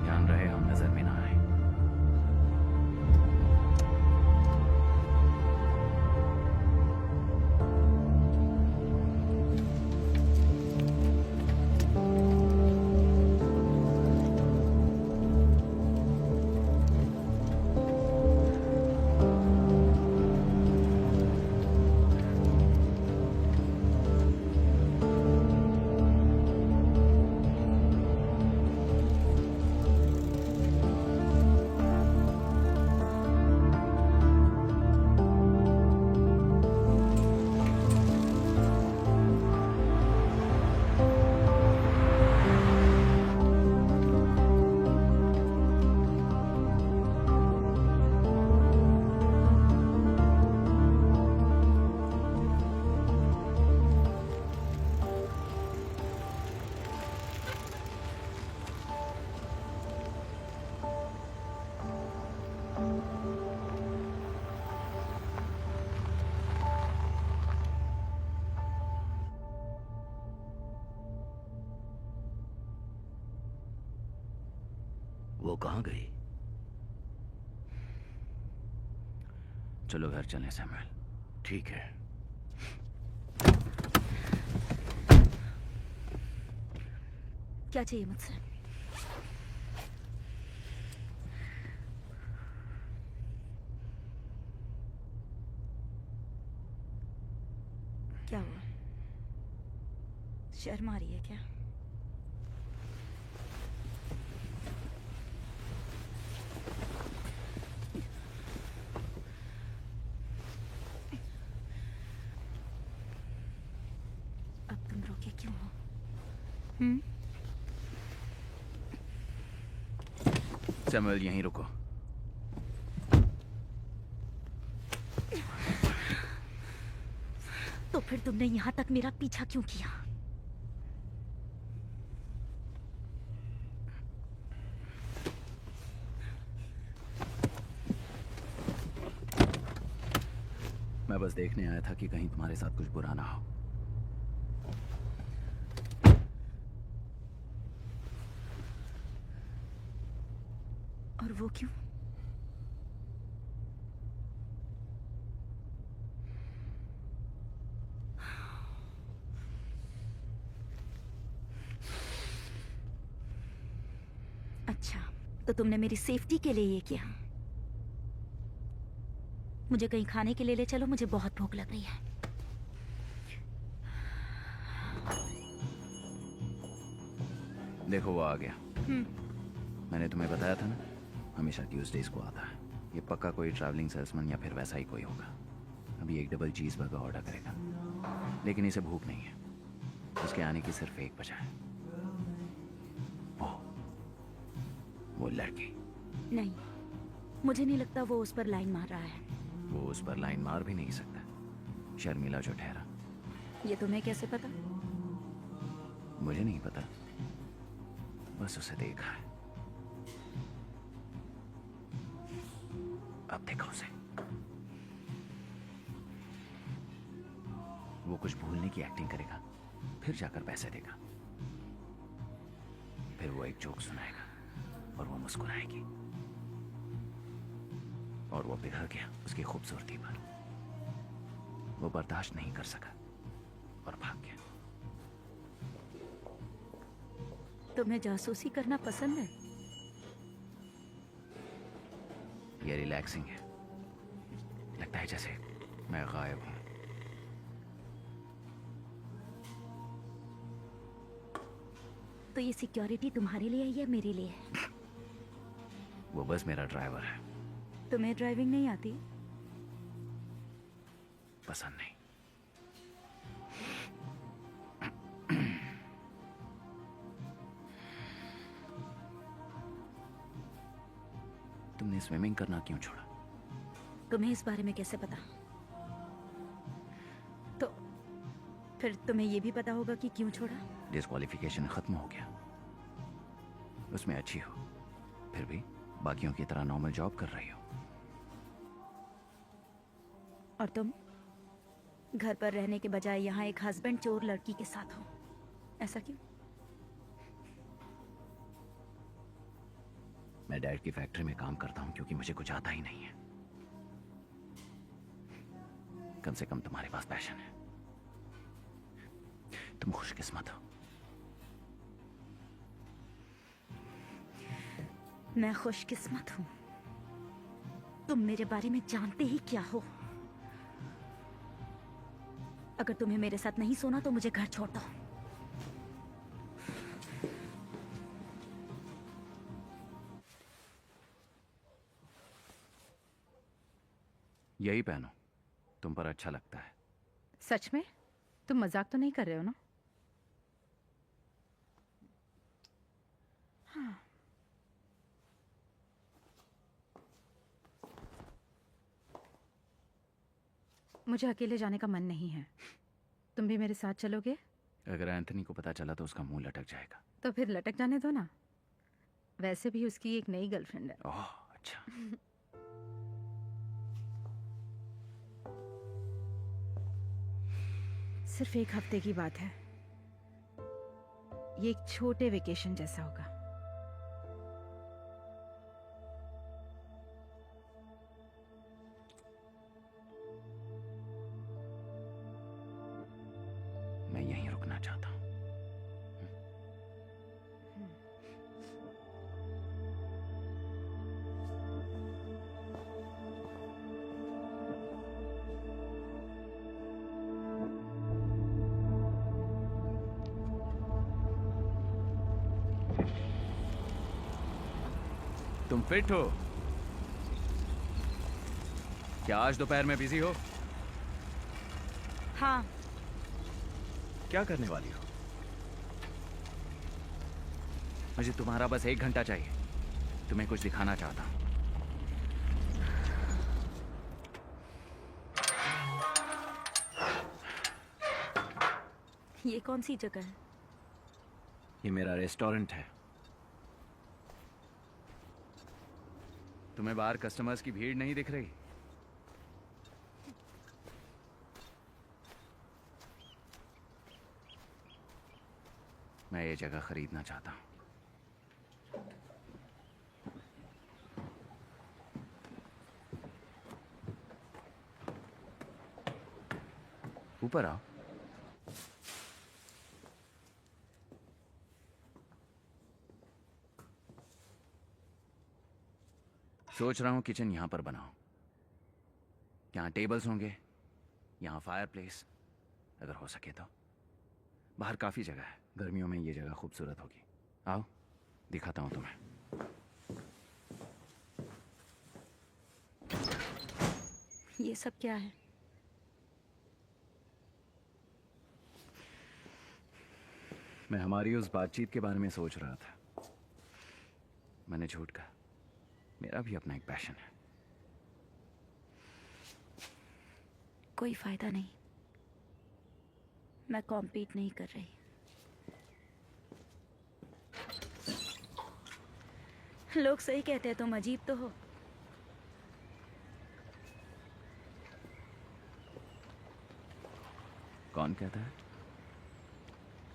ध्यान रहे हम नजर में ना आए। वो कहाँ गई? चलो घर चलें सैमुअल। ठीक है। क्या चाहिए मुझसे? क्या हुआ? शर्म आ रही है क्या? अब तुम रोके क्यों हो? सैमुअल यहीं रुको। तो फिर तुमने यहां तक मेरा पीछा क्यों किया? मैं बस देखने आया था कि कहीं तुम्हारे साथ कुछ बुरा ना हो। और वो क्यों? अच्छा, तो तुमने मेरी सेफ्टी के लिए ये किया? मुझे कहीं खाने के लिए ले चलो, मुझे बहुत भूख लग रही है। देखो वो आ गया। मैंने तुम्हें बताया था ना, हमेशा ट्यूसडेज को आता है। ये पक्का कोई ट्रैवलिंग सेल्समैन या फिर वैसा ही कोई होगा। अभी एक डबल चीज बर्गर ऑर्डर करेगा, लेकिन इसे भूख नहीं है। उसके आने की सिर्फ एक वजह है, वो लड़की। नहीं, मुझे नहीं लगता वो उस पर लाइन मार रहा है। वो उस पर लाइन मार भी नहीं सकता, शर्मिला जो ठहरा। ये तुम्हें कैसे पता? मुझे नहीं पता, बस उसे देखा है। अब देखो उसे। वो कुछ भूलने की एक्टिंग करेगा, फिर जाकर पैसे देगा, फिर वो एक जोक सुनाएगा और वो मुस्कुराएगी, और वो पिघल गया उसकी खूबसूरती पर। वो बर्दाश्त नहीं कर सका और भाग गया। तुम्हें जासूसी करना पसंद है? ये रिलैक्सिंग है। लगता है जैसे मैं गायब हूं। तो ये सिक्योरिटी तुम्हारे लिए है या मेरे लिए है? वो बस मेरा ड्राइवर है। तुम्हें ड्राइविंग नहीं आती? पसंद नहीं। तुमने स्विमिंग करना क्यों छोड़ा? तुम्हें इस बारे में कैसे पता? तो फिर तुम्हें ये भी पता होगा कि क्यों छोड़ा। डिस्क्वालिफिकेशन खत्म हो गया, उसमें अच्छी हो, फिर भी बाकियों की तरह नॉर्मल जॉब कर रही हो। और तुम घर पर रहने के बजाय यहाँ एक हस्बैंड चोर लड़की के साथ हो, ऐसा क्यों? मैं डैड की फैक्ट्री में काम करता हूँ क्योंकि मुझे कुछ आता ही नहीं है। कम से कम तुम्हारे पास पैशन है। तुम खुशकिस्मत हो। मैं खुशकिस्मत हूँ? तुम मेरे बारे में जानते ही क्या हो? अगर तुम्हें मेरे साथ नहीं सोना तो मुझे घर छोड़ दो। यही पहनो, तुम पर अच्छा लगता है। सच में? तुम मजाक तो नहीं कर रहे हो ना? हाँ। मुझे अकेले जाने का मन नहीं है। तुम भी मेरे साथ चलोगे? अगर एंथनी को पता चला तो उसका मुंह लटक जाएगा। तो फिर लटक जाने दो ना। वैसे भी उसकी एक नई गर्लफ्रेंड है। ओह, अच्छा। सिर्फ एक हफ्ते की बात है। ये एक छोटे वेकेशन जैसा होगा। मैं यहीं रुकना चाहता हूँ। तुम फिट हो? क्या आज दोपहर में बिजी हो? हाँ। क्या करने वाली हो? मुझे तुम्हारा बस 1 घंटा चाहिए। तुम्हें कुछ दिखाना चाहता हूं। ये कौन सी जगह है? ये मेरा रेस्टोरेंट है। तुम्हें बाहर कस्टमर्स की भीड़ नहीं दिख रही? मैं ये जगह खरीदना चाहता हूं। ऊपर आओ। सोच रहा हूं किचन यहां पर बनाऊं। यहां टेबल्स होंगे, यहां फायरप्लेस, अगर हो सके तो। बाहर काफी जगह है, गर्मियों में ये जगह खूबसूरत होगी। आओ, दिखाता हूं तुम्हें। ये सब क्या है? मैं हमारी उस बातचीत के बारे में सोच रहा था। मैंने झूठ कहा। मेरा भी अपना एक पैशन है। कोई फायदा नहीं। मैं कॉम्पीट नहीं कर रही। लोग सही कहते हैं, तुम अजीब तो हो। कौन कहता है?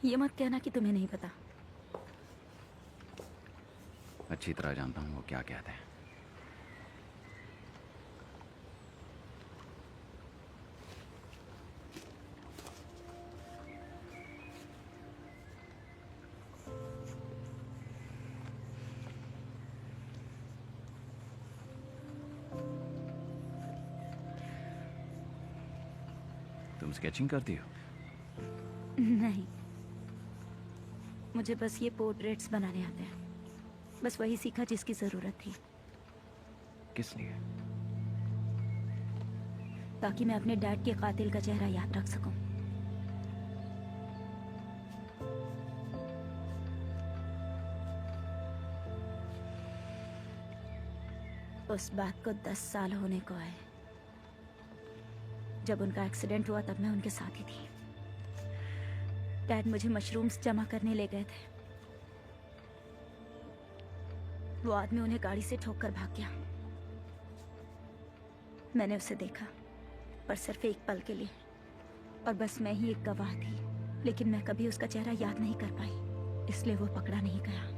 ये मत कहना कि तुम्हें नहीं पता। अच्छी तरह जानता हूं वो क्या कहते हैं। तुम स्केचिंग करती हो? नहीं, मुझे बस ये पोर्ट्रेट्स बनाने आते हैं। बस वही सीखा जिसकी जरूरत थी। किस लिए? ताकि मैं अपने डैड के कातिल का चेहरा याद रख सकूं। उस बात को 10 साल होने को है। जब उनका एक्सीडेंट हुआ तब मैं उनके साथ ही थी। डैड मुझे मशरूम्स जमा करने ले गए थे। वो आदमी उन्हें गाड़ी से ठोक कर भाग गया। मैंने उसे देखा, पर सिर्फ एक पल के लिए, और बस मैं ही एक गवाह थी। लेकिन मैं कभी उसका चेहरा याद नहीं कर पाई, इसलिए वो पकड़ा नहीं गया।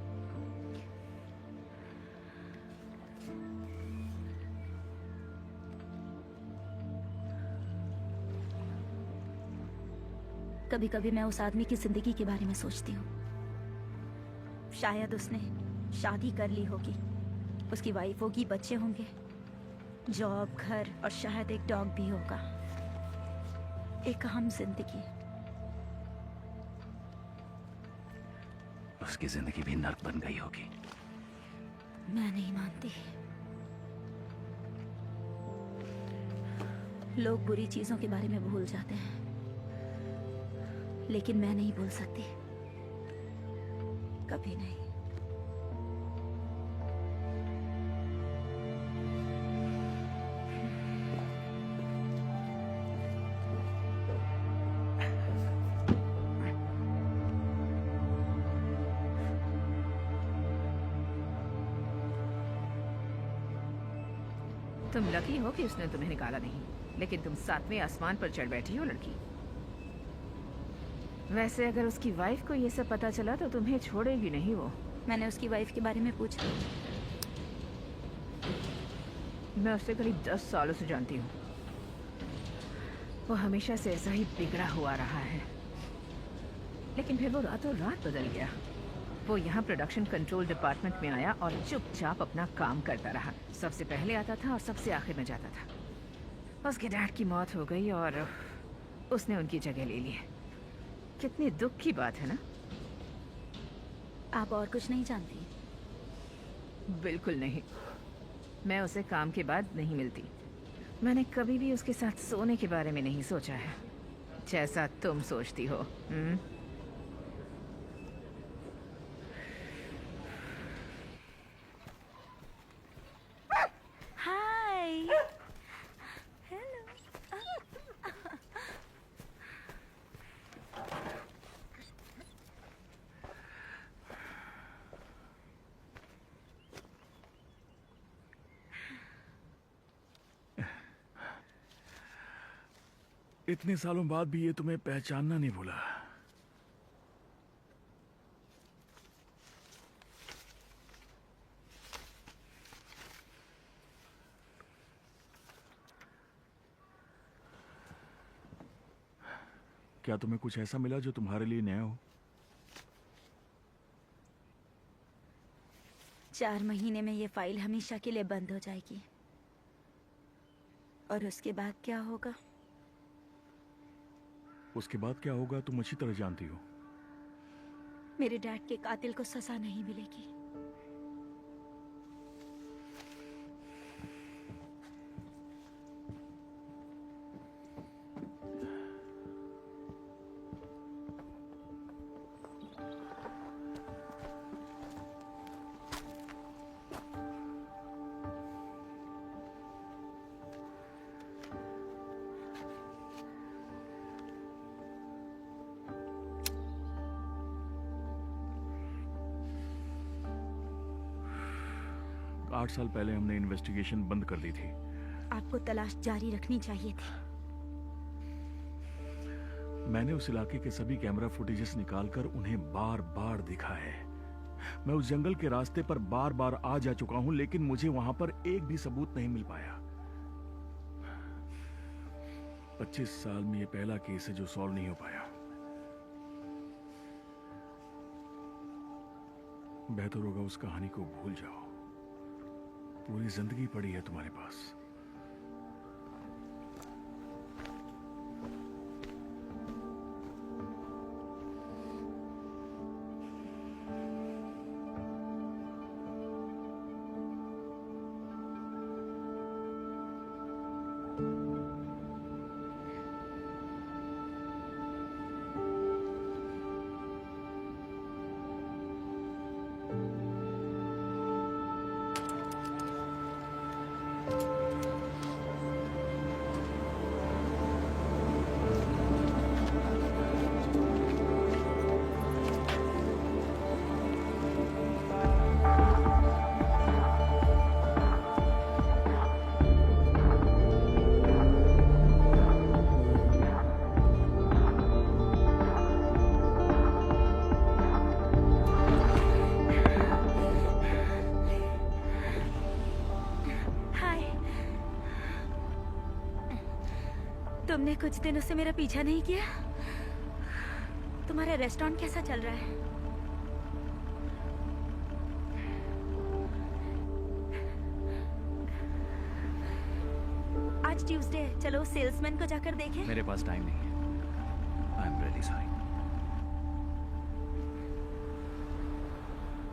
कभी कभी मैं उस आदमी की जिंदगी के बारे में सोचती हूँ। शायद उसने शादी कर ली होगी, उसकी वाइफ होगी, बच्चे होंगे, जॉब, घर और शायद एक डॉग भी होगा। एक अहम जिंदगी। उसकी जिंदगी भी नर्क बन गई होगी। मैं नहीं मानती। लोग बुरी चीजों के बारे में भूल जाते हैं, लेकिन मैं नहीं भूल सकती, कभी नहीं। तुम लकी हो कि उसने तुम्हें निकाला नहीं, लेकिन तुम 7वें आसमान पर चढ़ बैठी हो लड़की। वैसे अगर उसकी वाइफ को ये सब पता चला तो तुम्हें छोड़ेगी नहीं वो। मैंने उसकी वाइफ के बारे में पूछा। मैं उससे करीब 10 सालों से जानती हूँ। वो हमेशा से ऐसा ही बिगड़ा हुआ रहा है, लेकिन फिर वो रातों रात बदल गया। वो यहाँ प्रोडक्शन कंट्रोल डिपार्टमेंट में आया और चुपचाप अपना काम करता रहा। सबसे पहले आता था और सबसे आखिर में जाता था। उसके डैड की मौत हो गई और उसने उनकी जगह ले ली। कितनी दुख की बात है ना? आप और कुछ नहीं जानती? बिल्कुल नहीं। मैं उसे काम के बाद नहीं मिलती। मैंने कभी भी उसके साथ सोने के बारे में नहीं सोचा है, जैसा तुम सोचती हो। हाय। हेलो। इतने सालों बाद भी ये तुम्हें पहचानना नहीं भूला। क्या तुम्हें कुछ ऐसा मिला जो तुम्हारे लिए नया हो? 4 महीने में ये फाइल हमेशा के लिए बंद हो जाएगी। और उसके बाद क्या होगा? उसके बाद क्या होगा तुम अच्छी तरह जानती हो। मेरे डैड के कातिल को सजा नहीं मिलेगी। आठ साल पहले हमने इन्वेस्टिगेशन बंद कर दी थी। आपको तलाश जारी रखनी चाहिए थी। मैंने उस इलाके के सभी कैमरा फुटेजेस निकालकर उन्हें बार बार दिखा है। मैं उस जंगल के रास्ते पर बार बार आ जा चुका हूं, लेकिन मुझे वहां पर एक भी सबूत नहीं मिल पाया। 25 साल में ये पहला केस है जो सॉल्व नहीं हो पाया। बेहतर होगा उस कहानी को भूल जाओ। पूरी जिंदगी पड़ी है तुम्हारे पास। तुमने कुछ दिनों से मेरा पीछा नहीं किया? तुम्हारा रेस्टोरेंट कैसा चल रहा है? आज ट्यूसडे है, चलो सेल्समैन को जाकर देखें। मेरे पास टाइम नहीं है। I am really sorry.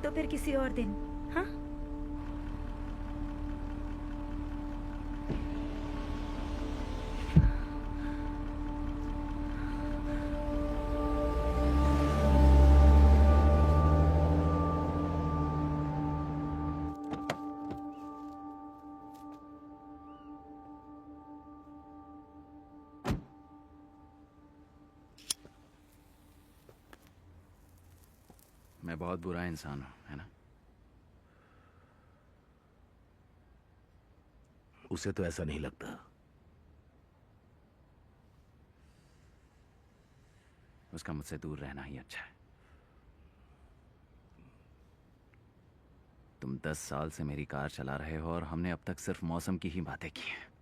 तो फिर किसी और दिन, हाँ? मैं बहुत बुरा इंसान हूं, है ना? उसे तो ऐसा नहीं लगता। उसका मुझसे दूर रहना ही अच्छा है। तुम 10 साल से मेरी कार चला रहे हो और हमने अब तक सिर्फ मौसम की ही बातें की हैं।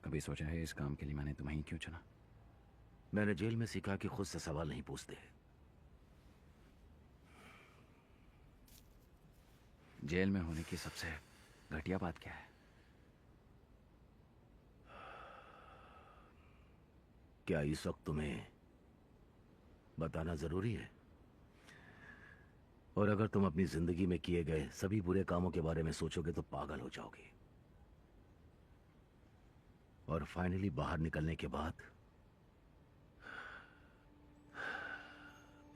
कभी सोचा है इस काम के लिए मैंने तुम्हें ही क्यों चुना? मैंने जेल में सीखा कि खुद से सवाल नहीं पूछते। जेल में होने की सबसे घटिया बात क्या है? क्या इस वक्त तुम्हें बताना जरूरी है? और अगर तुम अपनी जिंदगी में किए गए सभी बुरे कामों के बारे में सोचोगे तो पागल हो जाओगे। और फाइनली बाहर निकलने के बाद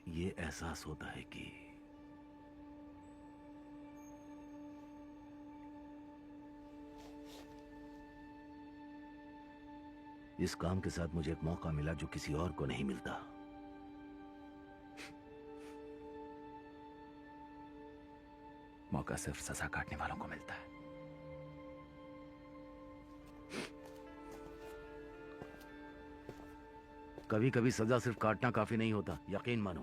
ये एहसास होता है कि इस काम के साथ मुझे एक मौका मिला जो किसी और को नहीं मिलता। मौका सिर्फ सजा काटने वालों को मिलता है। कभी कभी सजा सिर्फ काटना काफी नहीं होता, यकीन मानो।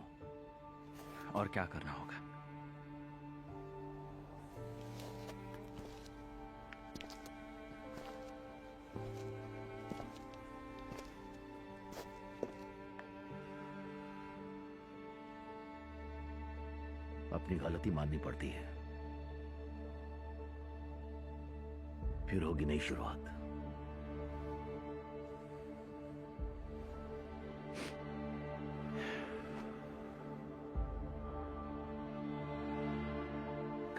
और क्या करना होगा? अपनी गलती माननी पड़ती है, फिर होगी नई शुरुआत।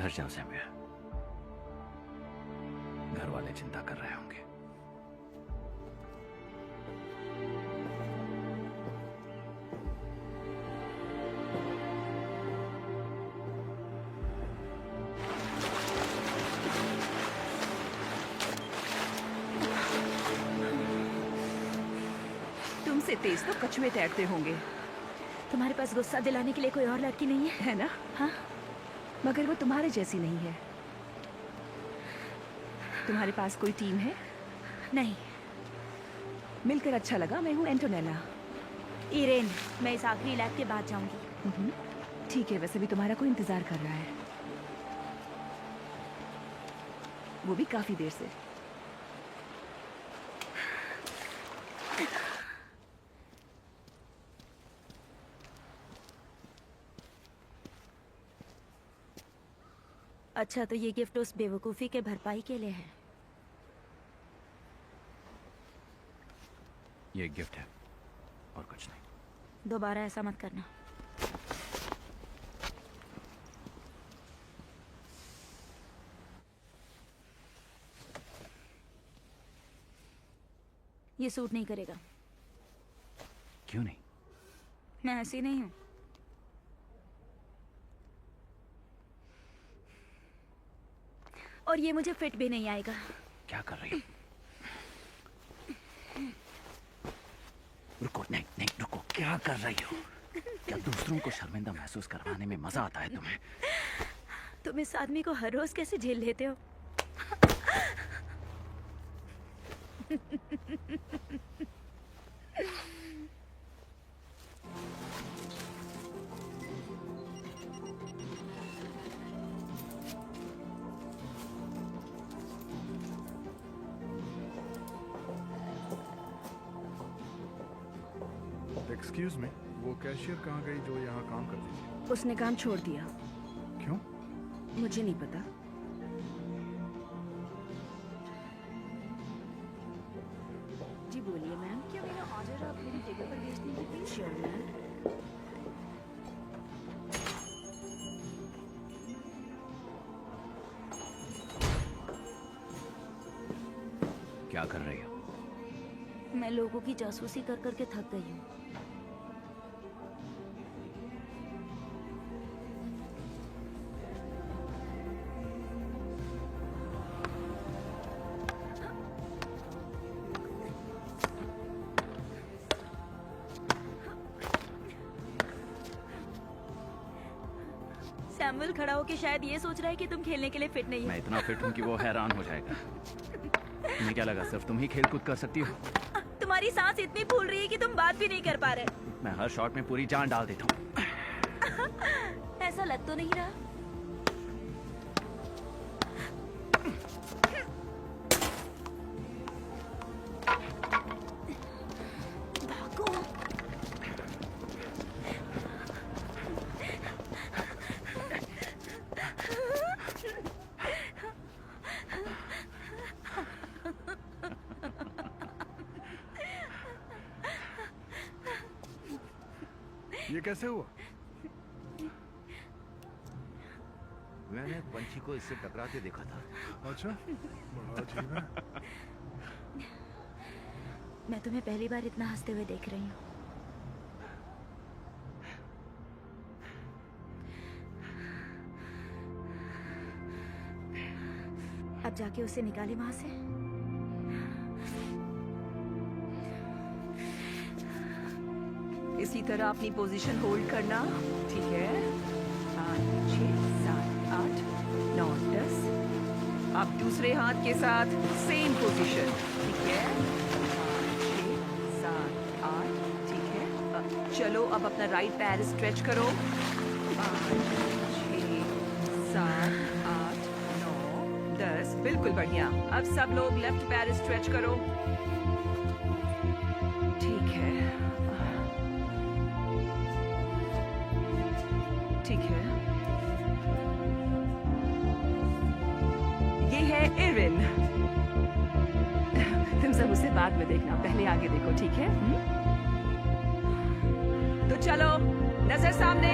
घर जाओ सैम्या। घर वाले चिंता कर रहे होंगे। तुमसे तेज तो कछुए तैरते होंगे। तुम्हारे पास गुस्सा दिलाने के लिए कोई और लड़की नहीं है? है ना? हाँ? मगर वो तुम्हारे जैसी नहीं है। तुम्हारे पास कोई टीम है? नहीं। मिलकर अच्छा लगा। मैं हूँ एंटोनेला। इरेन, मैं इस आखिरी लैब के बाद जाऊंगी। ठीक है, वैसे भी तुम्हारा कोई इंतजार कर रहा है, वो भी काफी देर से। अच्छा, तो ये गिफ्ट उस बेवकूफ़ी के भरपाई के लिए है। ये गिफ्ट है और कुछ नहीं। दोबारा ऐसा मत करना। ये सूट नहीं करेगा। क्यों नहीं? मैं ऐसी नहीं हूं। और ये मुझे फिट भी नहीं आएगा। क्या कर रही हो? रुको, नहीं नहीं रुको, क्या कर रही हो? क्या दूसरों को शर्मिंदा महसूस करवाने में मजा आता है तुम्हें? तुम इस आदमी को हर रोज कैसे झेल लेते हो? एक्सक्यूज मी, वो कैशियर कहाँ गई जो यहाँ काम करती थी? उसने काम छोड़ दिया। क्यों? मुझे नहीं पता। जी बोलिए मैम। क्या मेरा ऑर्डर आप मेरी टेबल पर भेज देंगे प्लीज? Sure ma'am. क्या कर रही हो? मैं लोगों की जासूसी कर करके थक गई हूँ। सैमुअल खड़ा होके शायद ये सोच रहा है कि तुम खेलने के लिए फिट नहीं मैं हो। इतना फिट हूँ कि वो हैरान हो जाएगा। तुम्हें क्या लगा सिर्फ तुम ही खेल कूद कर सकती हो? तुम्हारी सांस इतनी फूल रही है कि तुम बात भी नहीं कर पा रहे। मैं हर शॉट में पूरी जान डाल देता हूँ। ऐसा लग तो नहीं रहा। भागो। ये कैसे हुआ? मैंने एक पंछी को इससे टकराते देखा था। अच्छा, बड़ा अजीब है। मैं तुम्हें पहली बार इतना हंसते हुए देख रही हूँ। अब जाके उसे निकाले वहां से। इसी तरह अपनी पोजीशन होल्ड करना। ठीक है। 5, 6, 7, 8, 9, 10। अब दूसरे हाथ के साथ सेम पोजीशन। ठीक है। 5, 6, 7, 8। ठीक है। चलो अब अपना राइट पैर स्ट्रेच करो। 5, 6, 7, 8, 9, 10। बिल्कुल बढ़िया। अब सब लोग लेफ्ट पैर स्ट्रेच करो। ठीक है। ठीक है। ये है इरिन। तुम सब उसे बाद में देखना, पहले आगे देखो। ठीक है। तो चलो, नजर सामने।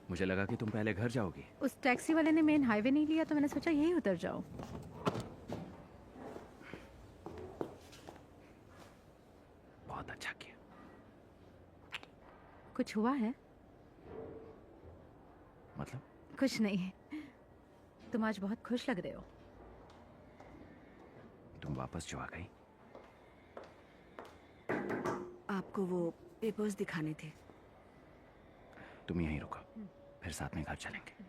मुझे लगा कि तुम पहले घर जाओगी। उस टैक्सी वाले ने मेन हाईवे नहीं लिया तो मैंने सोचा यही उतर जाओ। बहुत अच्छा किया। कुछ हुआ है? मतलब? कुछ नहीं। तुम आज बहुत खुश लग रहे हो। तुम वापस जो आ गई। आपको वो पेपर्स दिखाने थे। तुम यहीं रुको, फिर साथ में घर चलेंगे।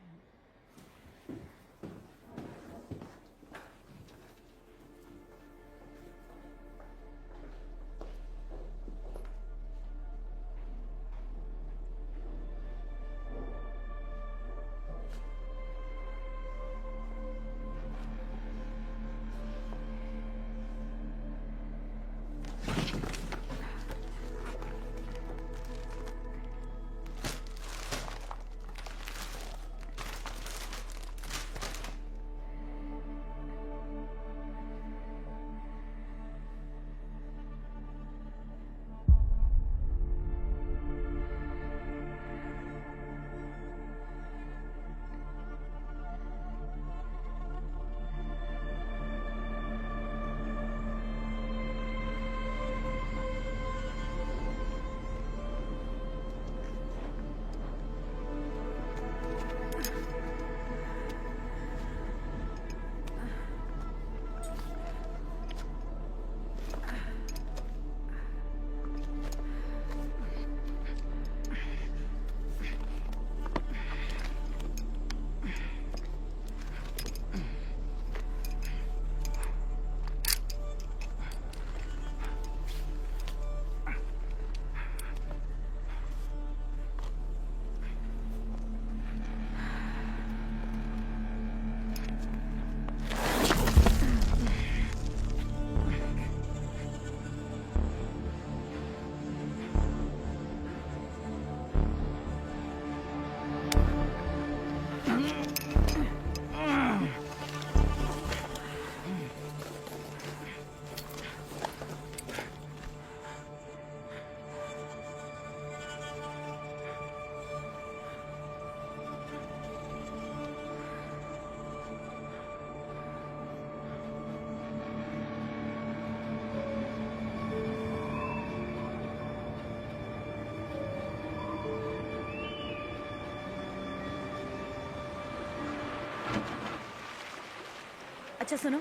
अच्छा सुनो,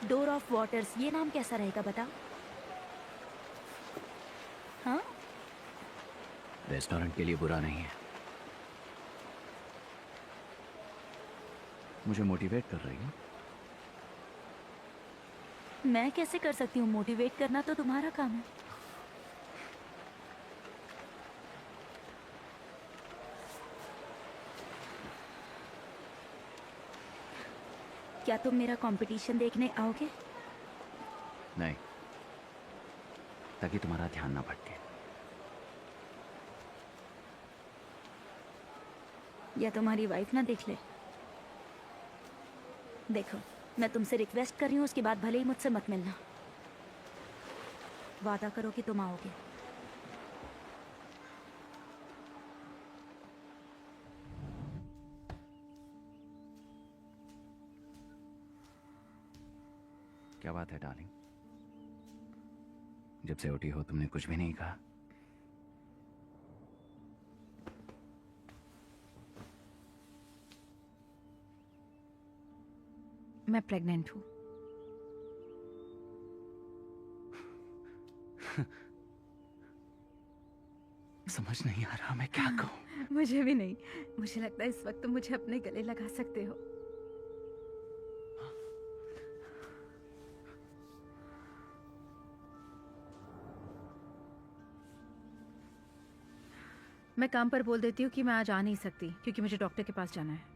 डोर ऑफ वाटर्स, ये नाम कैसा रहेगा बताओ? हाँ, रेस्टोरेंट के लिए बुरा नहीं है। मुझे मोटिवेट कर रही हो? मैं कैसे कर सकती हूँ? मोटिवेट करना तो तुम्हारा काम है। क्या तुम मेरा कंपटीशन देखने आओगे? नहीं, ताकि तुम्हारा ध्यान ना भटके। या तुम्हारी वाइफ ना देख ले। देखो, मैं तुमसे रिक्वेस्ट कर रही हूँ, उसके बाद भले ही मुझसे मत मिलना। वादा करो कि तुम आओगे। क्या बात है डार्लिंग? जब से उठी हो तुमने कुछ भी नहीं कहा। मैं प्रेग्नेंट हूँ। समझ नहीं आ रहा मैं क्या कहूँ। मुझे भी नहीं। मुझे लगता है इस वक्त तुम मुझे अपने गले लगा सकते हो। मैं काम पर बोल देती हूँ कि मैं आज आ नहीं सकती क्योंकि मुझे डॉक्टर के पास जाना है।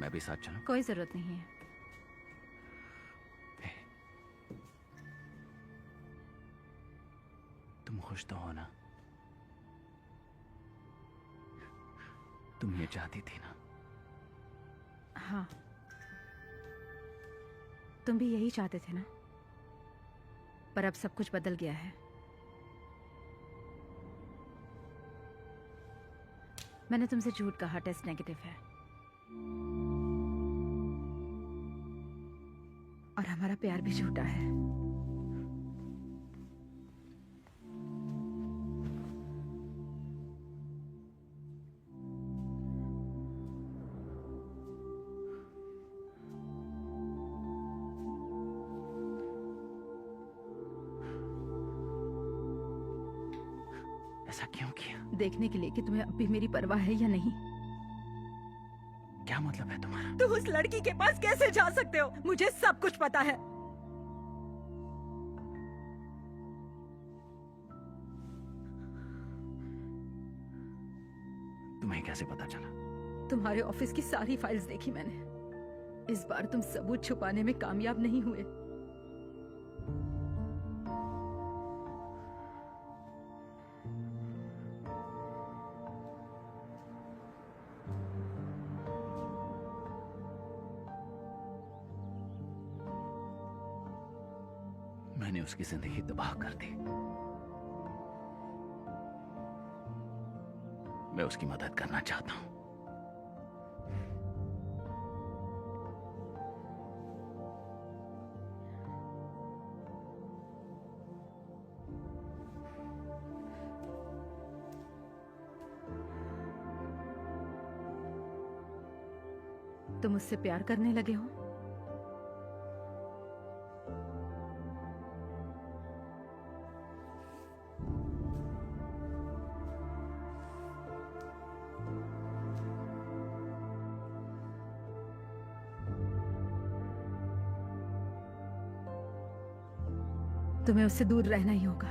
मैं भी साथ चलूं? कोई जरूरत नहीं है। तुम खुश तो हो ना? तुम ये चाहती थी ना? हाँ, तुम भी यही चाहते थे ना? पर अब सब कुछ बदल गया है। मैंने तुमसे झूठ कहा, टेस्ट नेगेटिव है। और हमारा प्यार भी झूठा है। ऐसा क्यों किया? देखने के लिए कि तुम्हें अब भी मेरी परवाह है या नहीं। क्या मतलब है तुम्हारा? तुम उस लड़की के पास कैसे जा सकते हो? मुझे सब कुछ पता है। तुम्हें कैसे पता चला? तुम्हारे ऑफिस की सारी फाइल्स देखी मैंने। इस बार तुम सबूत छुपाने में कामयाब नहीं हुए। मैंने उसकी जिंदगी तबाह कर दी। मैं उसकी मदद करना चाहता हूं। तुम मुझसे प्यार करने लगे हो? तुम्हें उससे दूर रहना ही होगा।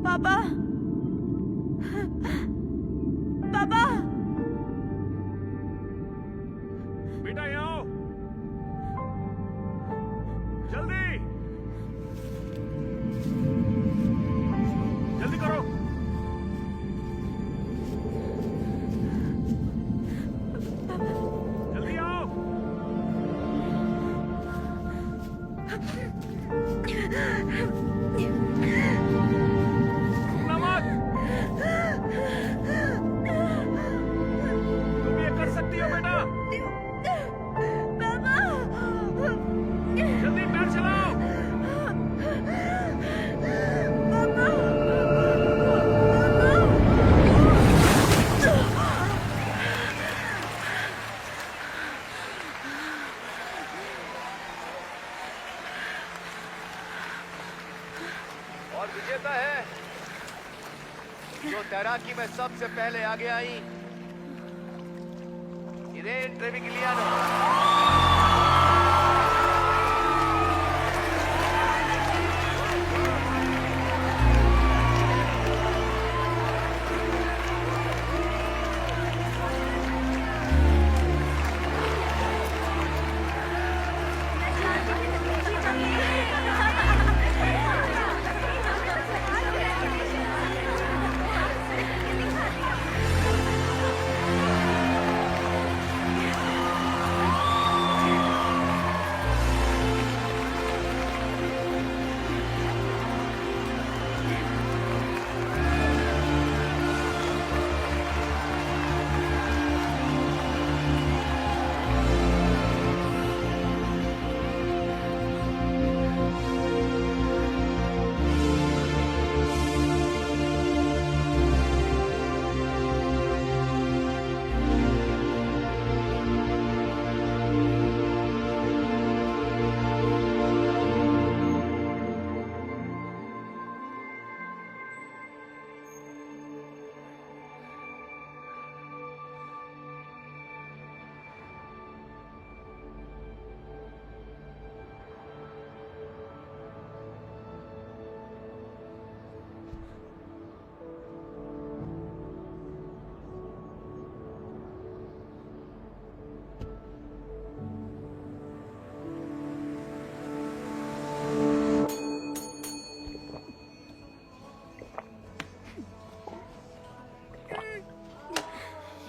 पापा पापा बेटा यहाँ आओ, जल्दी जल्दी करो। जल्दी आओ। रुकना मत। तुम ये कर सकती हो बेटा। जल्दी पैर चलाओ। और विजेता है जो तैराकी में सबसे पहले आगे आई, इरेन ट्रेविगिलियानो।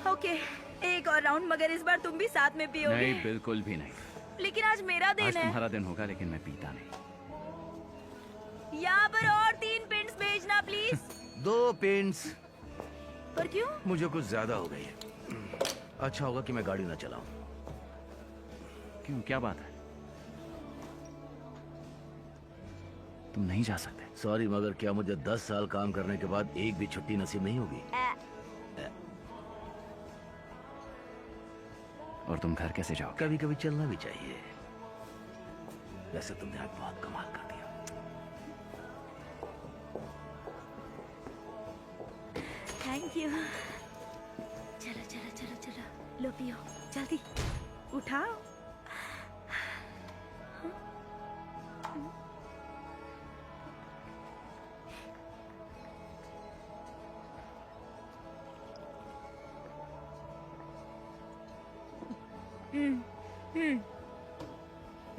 ओके, एक और राउंड, मगर इस बार तुम भी साथ में पियोगे। नहीं, बिल्कुल भी नहीं। लेकिन आज मेरा दिन आज है। तुम्हारा दिन होगा, लेकिन मैं पीता नहीं। यहाँ पर और 3 पिंट्स भेजना प्लीज। 2 पिंट्स। पर क्यों? मुझे कुछ ज्यादा हो गई है। अच्छा होगा कि मैं गाड़ी ना चलाऊं। क्यों, क्या बात है? तुम नहीं जा सकते? सॉरी, मगर क्या मुझे 10 साल काम करने के बाद एक भी छुट्टी नसीब नहीं होगी? और तुम घर कैसे जाओगे? कभी कभी चलना भी चाहिए। वैसे तुमने आज बहुत कमाल कर दिया। Thank you. चलो चलो चलो चलो, लो पियो जल्दी, उठाओ।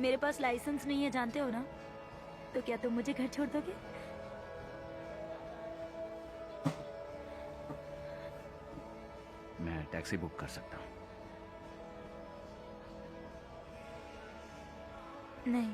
मेरे पास लाइसेंस नहीं है, जानते हो ना? तो क्या तुम मुझे घर छोड़ दोगे? मैं टैक्सी बुक कर सकता हूँ। नहीं।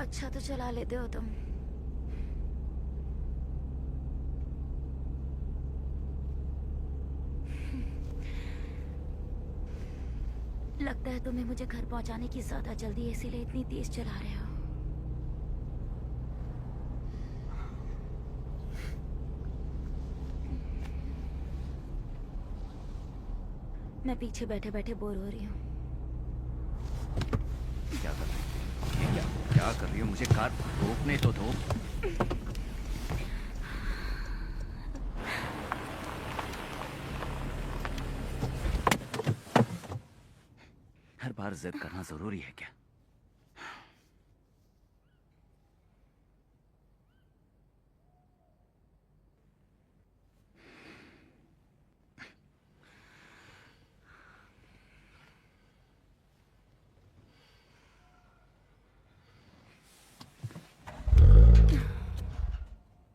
अच्छा तो चला लेते हो तुम। लगता है तुम्हें मुझे घर पहुंचाने की ज्यादा जल्दी है, इसीलिए इतनी तेज चला रहे हो। मैं पीछे बैठे बैठे बोर हो रही हूँ। क्या कर रहे हैं? ये क्या क्या कर रही हो? मुझे कार रोकने तो दो। हर बार जिद करना जरूरी है क्या?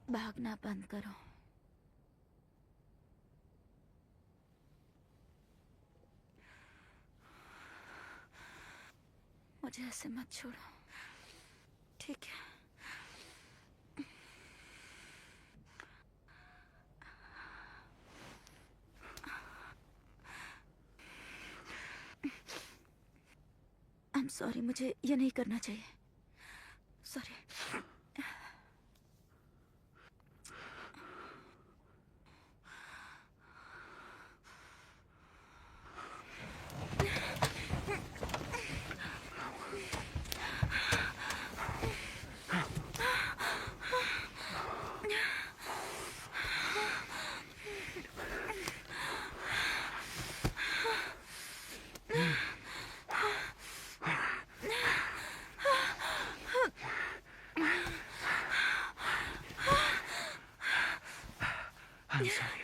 भागना बंद करो। मुझे ऐसे मत छोड़ो, ठीक है? आई एम सॉरी, मुझे ये नहीं करना चाहिए। सॉरी। I'm sorry.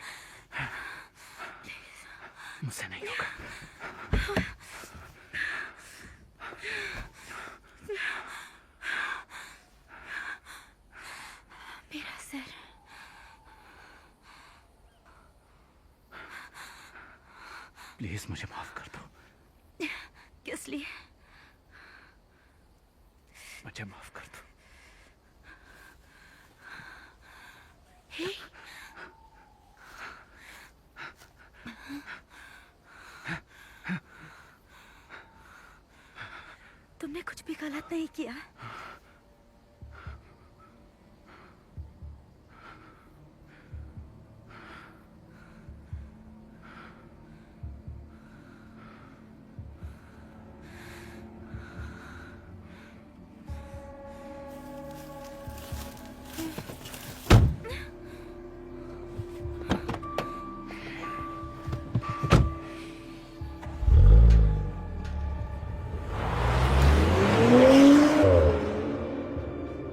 मुझसे नहीं होगा। मेरा सर। प्लीज मुझे माफ कर दो। किस लिए? मुझे माफ कर दो। हे? तुमने कुछ भी गलत नहीं किया।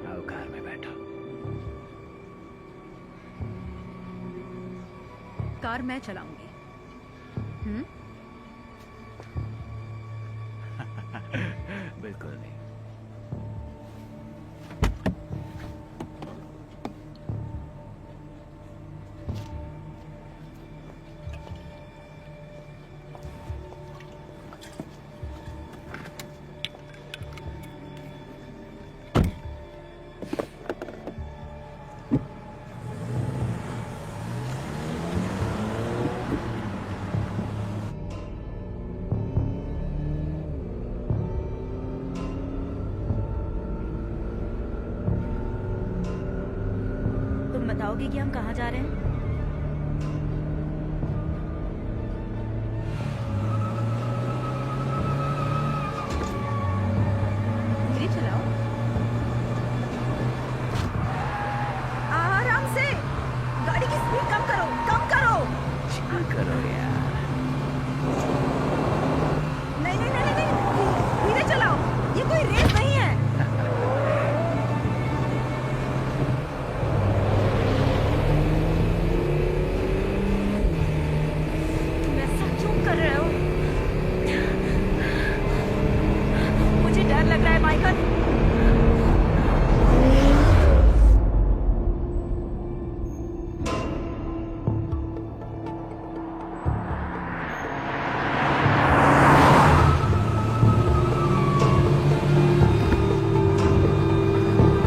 आओ कार में बैठो। कार मैं चलाऊंगी। बिल्कुल नहीं। तुम बताओगे कि हम कहाँ जा रहे हैं? धीरे चलाओ, आराम से। गाड़ी की स्पीड कम करो, कम करो। क्या करो यार? नहीं नहीं नहीं नहीं, धीरे चलाओ, ये कोई रेस नहीं है। तुम ऐसा क्यों कर रहे हो? मुझे डर लग रहा है माइकल।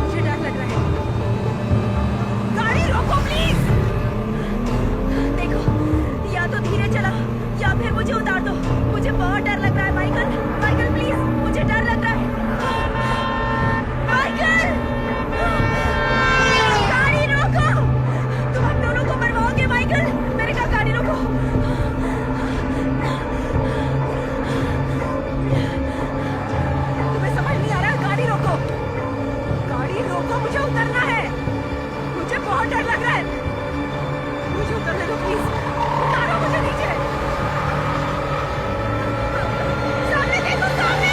मुझे डर लग रहा है। गाड़ी रोको प्लीज। देखो, या तो धीरे चलाओ या फिर मुझे उतार दो। मुझे बहुत डर लग रहा है माइकल। माइकल प्लीज, मुझे डर लग रहा है। बहुत डर लग रहा है। मुझे उतरने दो प्लीज, उतारो मुझे नीचे। सामने देखो, सामने।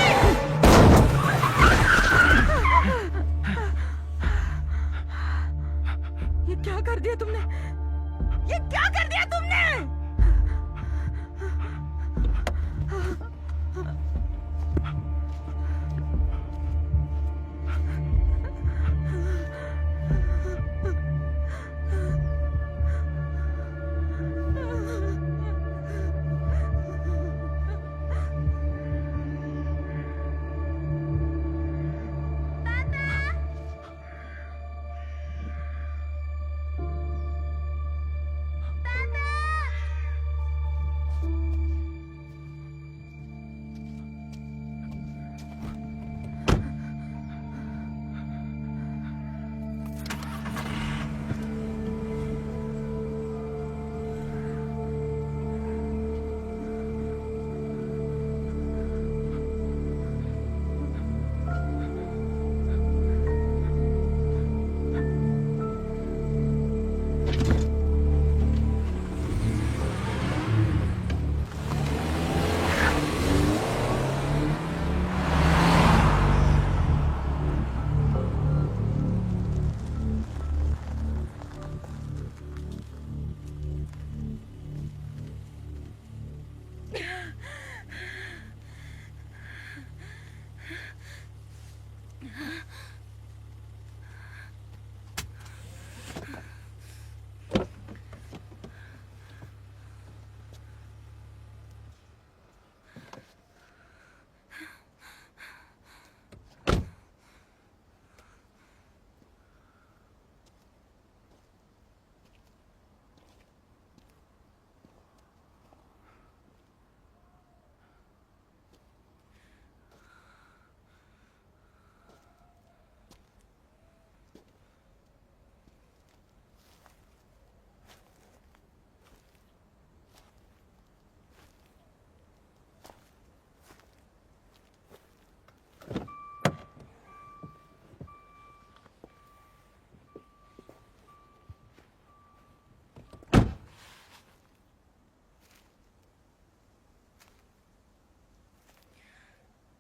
ये क्या कर दिया तुमने? ये क्या कर दिया तुमने?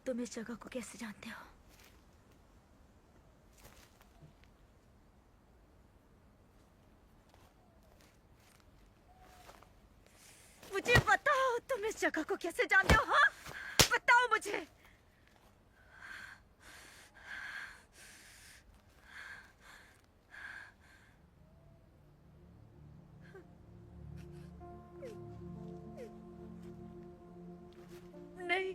तुम इस जगह को कैसे जानते हो? मुझे बताओ, तुम इस जगह को कैसे जानते हो? हाँ, बताओ मुझे। नहीं,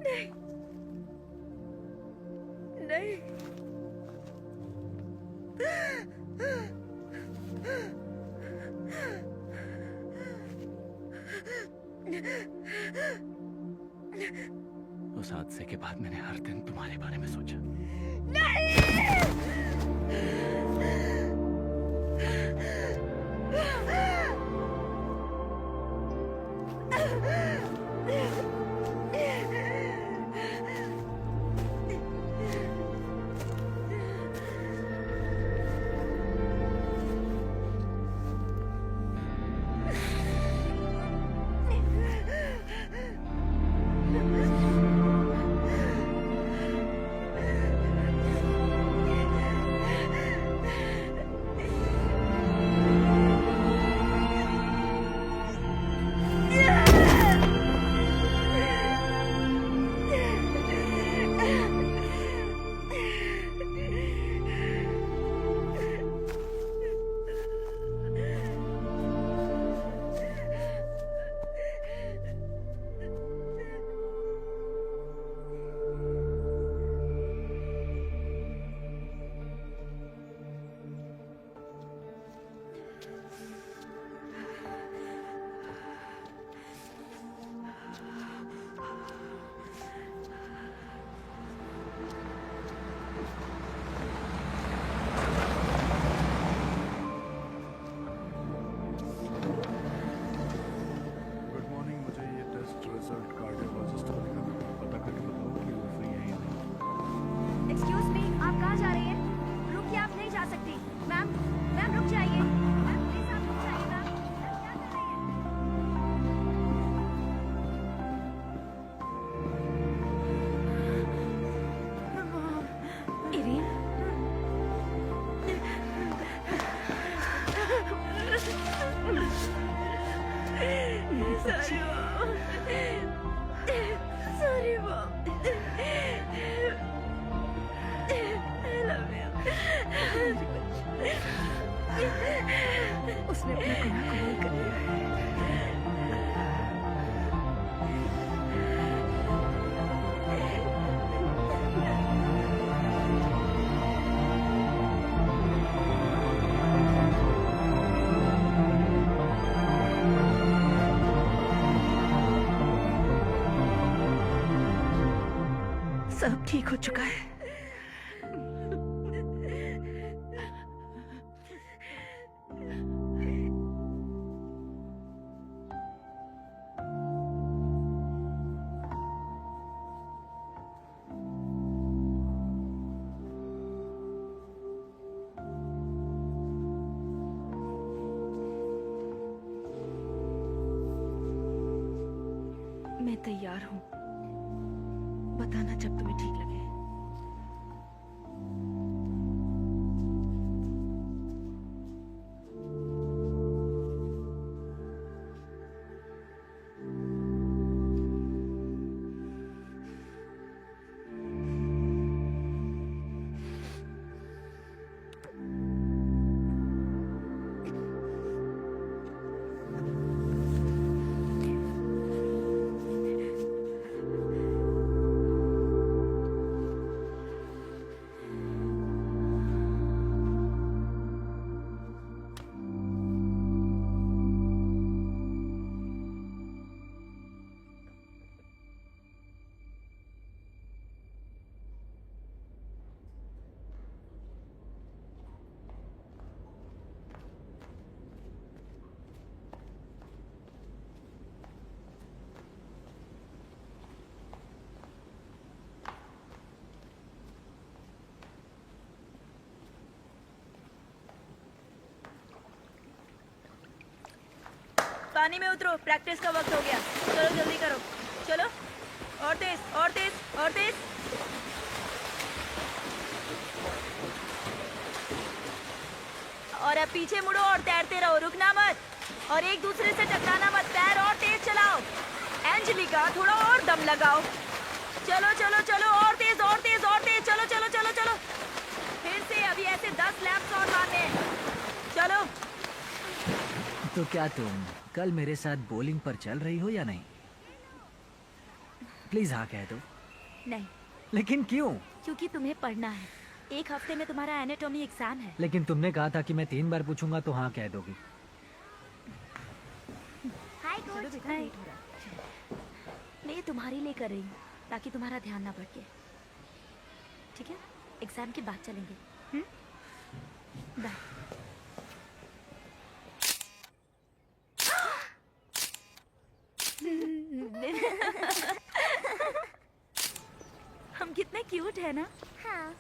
नहीं, नहीं। उस हादसे के बाद मैंने हर दिन तुम्हारे बारे में सोचा। Sorry, Mom. I love you. उसने अपना गुनाह कबूल कर लिया है। सब ठीक हो चुका है। मैं तैयार हूँ। बताना जब तुम्हें ठीक लगे। पानी में उतरो, प्रैक्टिस का वक्त हो गया। चलो जल्दी करो, चलो। और तेज, और तेज, और तेज। और अब पीछे मुड़ो और तैरते रहो, रुकना मत। और एक दूसरे से टकराना मत। पैर और तेज चलाओ। एंजेलिका, थोड़ा और दम लगाओ। चलो चलो चलो, और तेज, और तेज, और तेज। चलो चलो चलो चलो। फिर से अभी ऐसे 10 लैप्स और मारने हैं। चलो। तो क्या तुम कल मेरे साथ बॉलिंग पर चल रही हो या नहीं? प्लीज हाँ कह दो। नहीं। लेकिन क्यों? क्योंकि तुम्हें पढ़ना है। एक हफ्ते में तुम्हारा एनाटॉमी एग्जाम है। लेकिन तुमने कहा था कि मैं 3 बार पूछूंगा तो हाँ कह दोगी। हाय कोच। हाय। मैं ये तुम्हारे लिए कर रही हूँ ताकि तुम्हारा ध्यान ना भटके। ठीक है, एग्जाम के बाद चलेंगे। बाय। हम कितने क्यूट है ना? हाँ।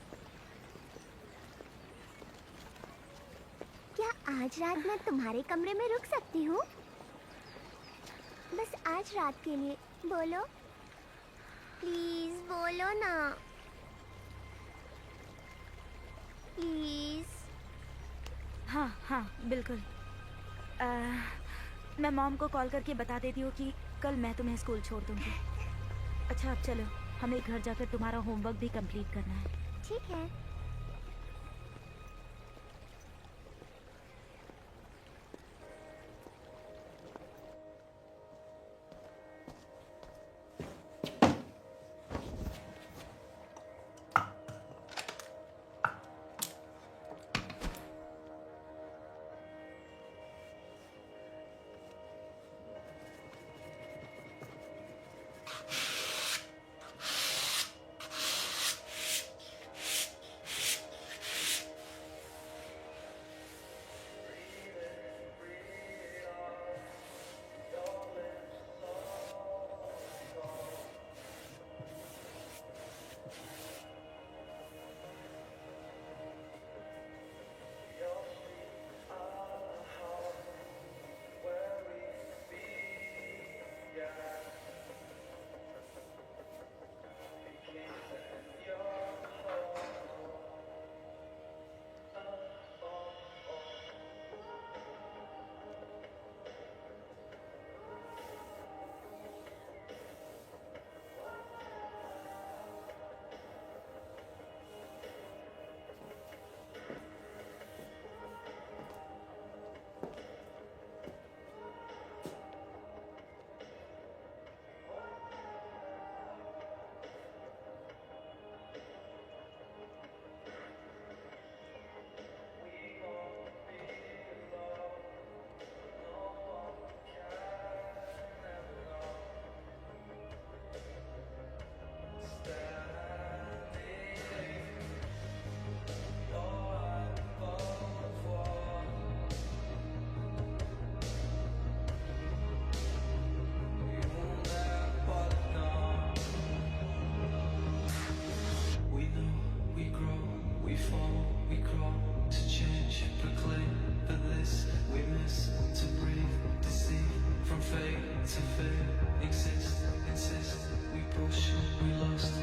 क्या आज रात मैं तुम्हारे कमरे में रुक सकती हूँ? बस आज रात के लिए बोलो, प्लीज बोलो ना, प्लीज। हाँ हाँ बिल्कुल। मैं मॉम को कॉल करके बता देती हूँ कि कल मैं तुम्हें स्कूल छोड़ दूँगी। अच्छा अब चलो, हमें घर जाकर तुम्हारा होमवर्क भी कंप्लीट करना है। ठीक है। to fail, exist, insist, we push, we lost.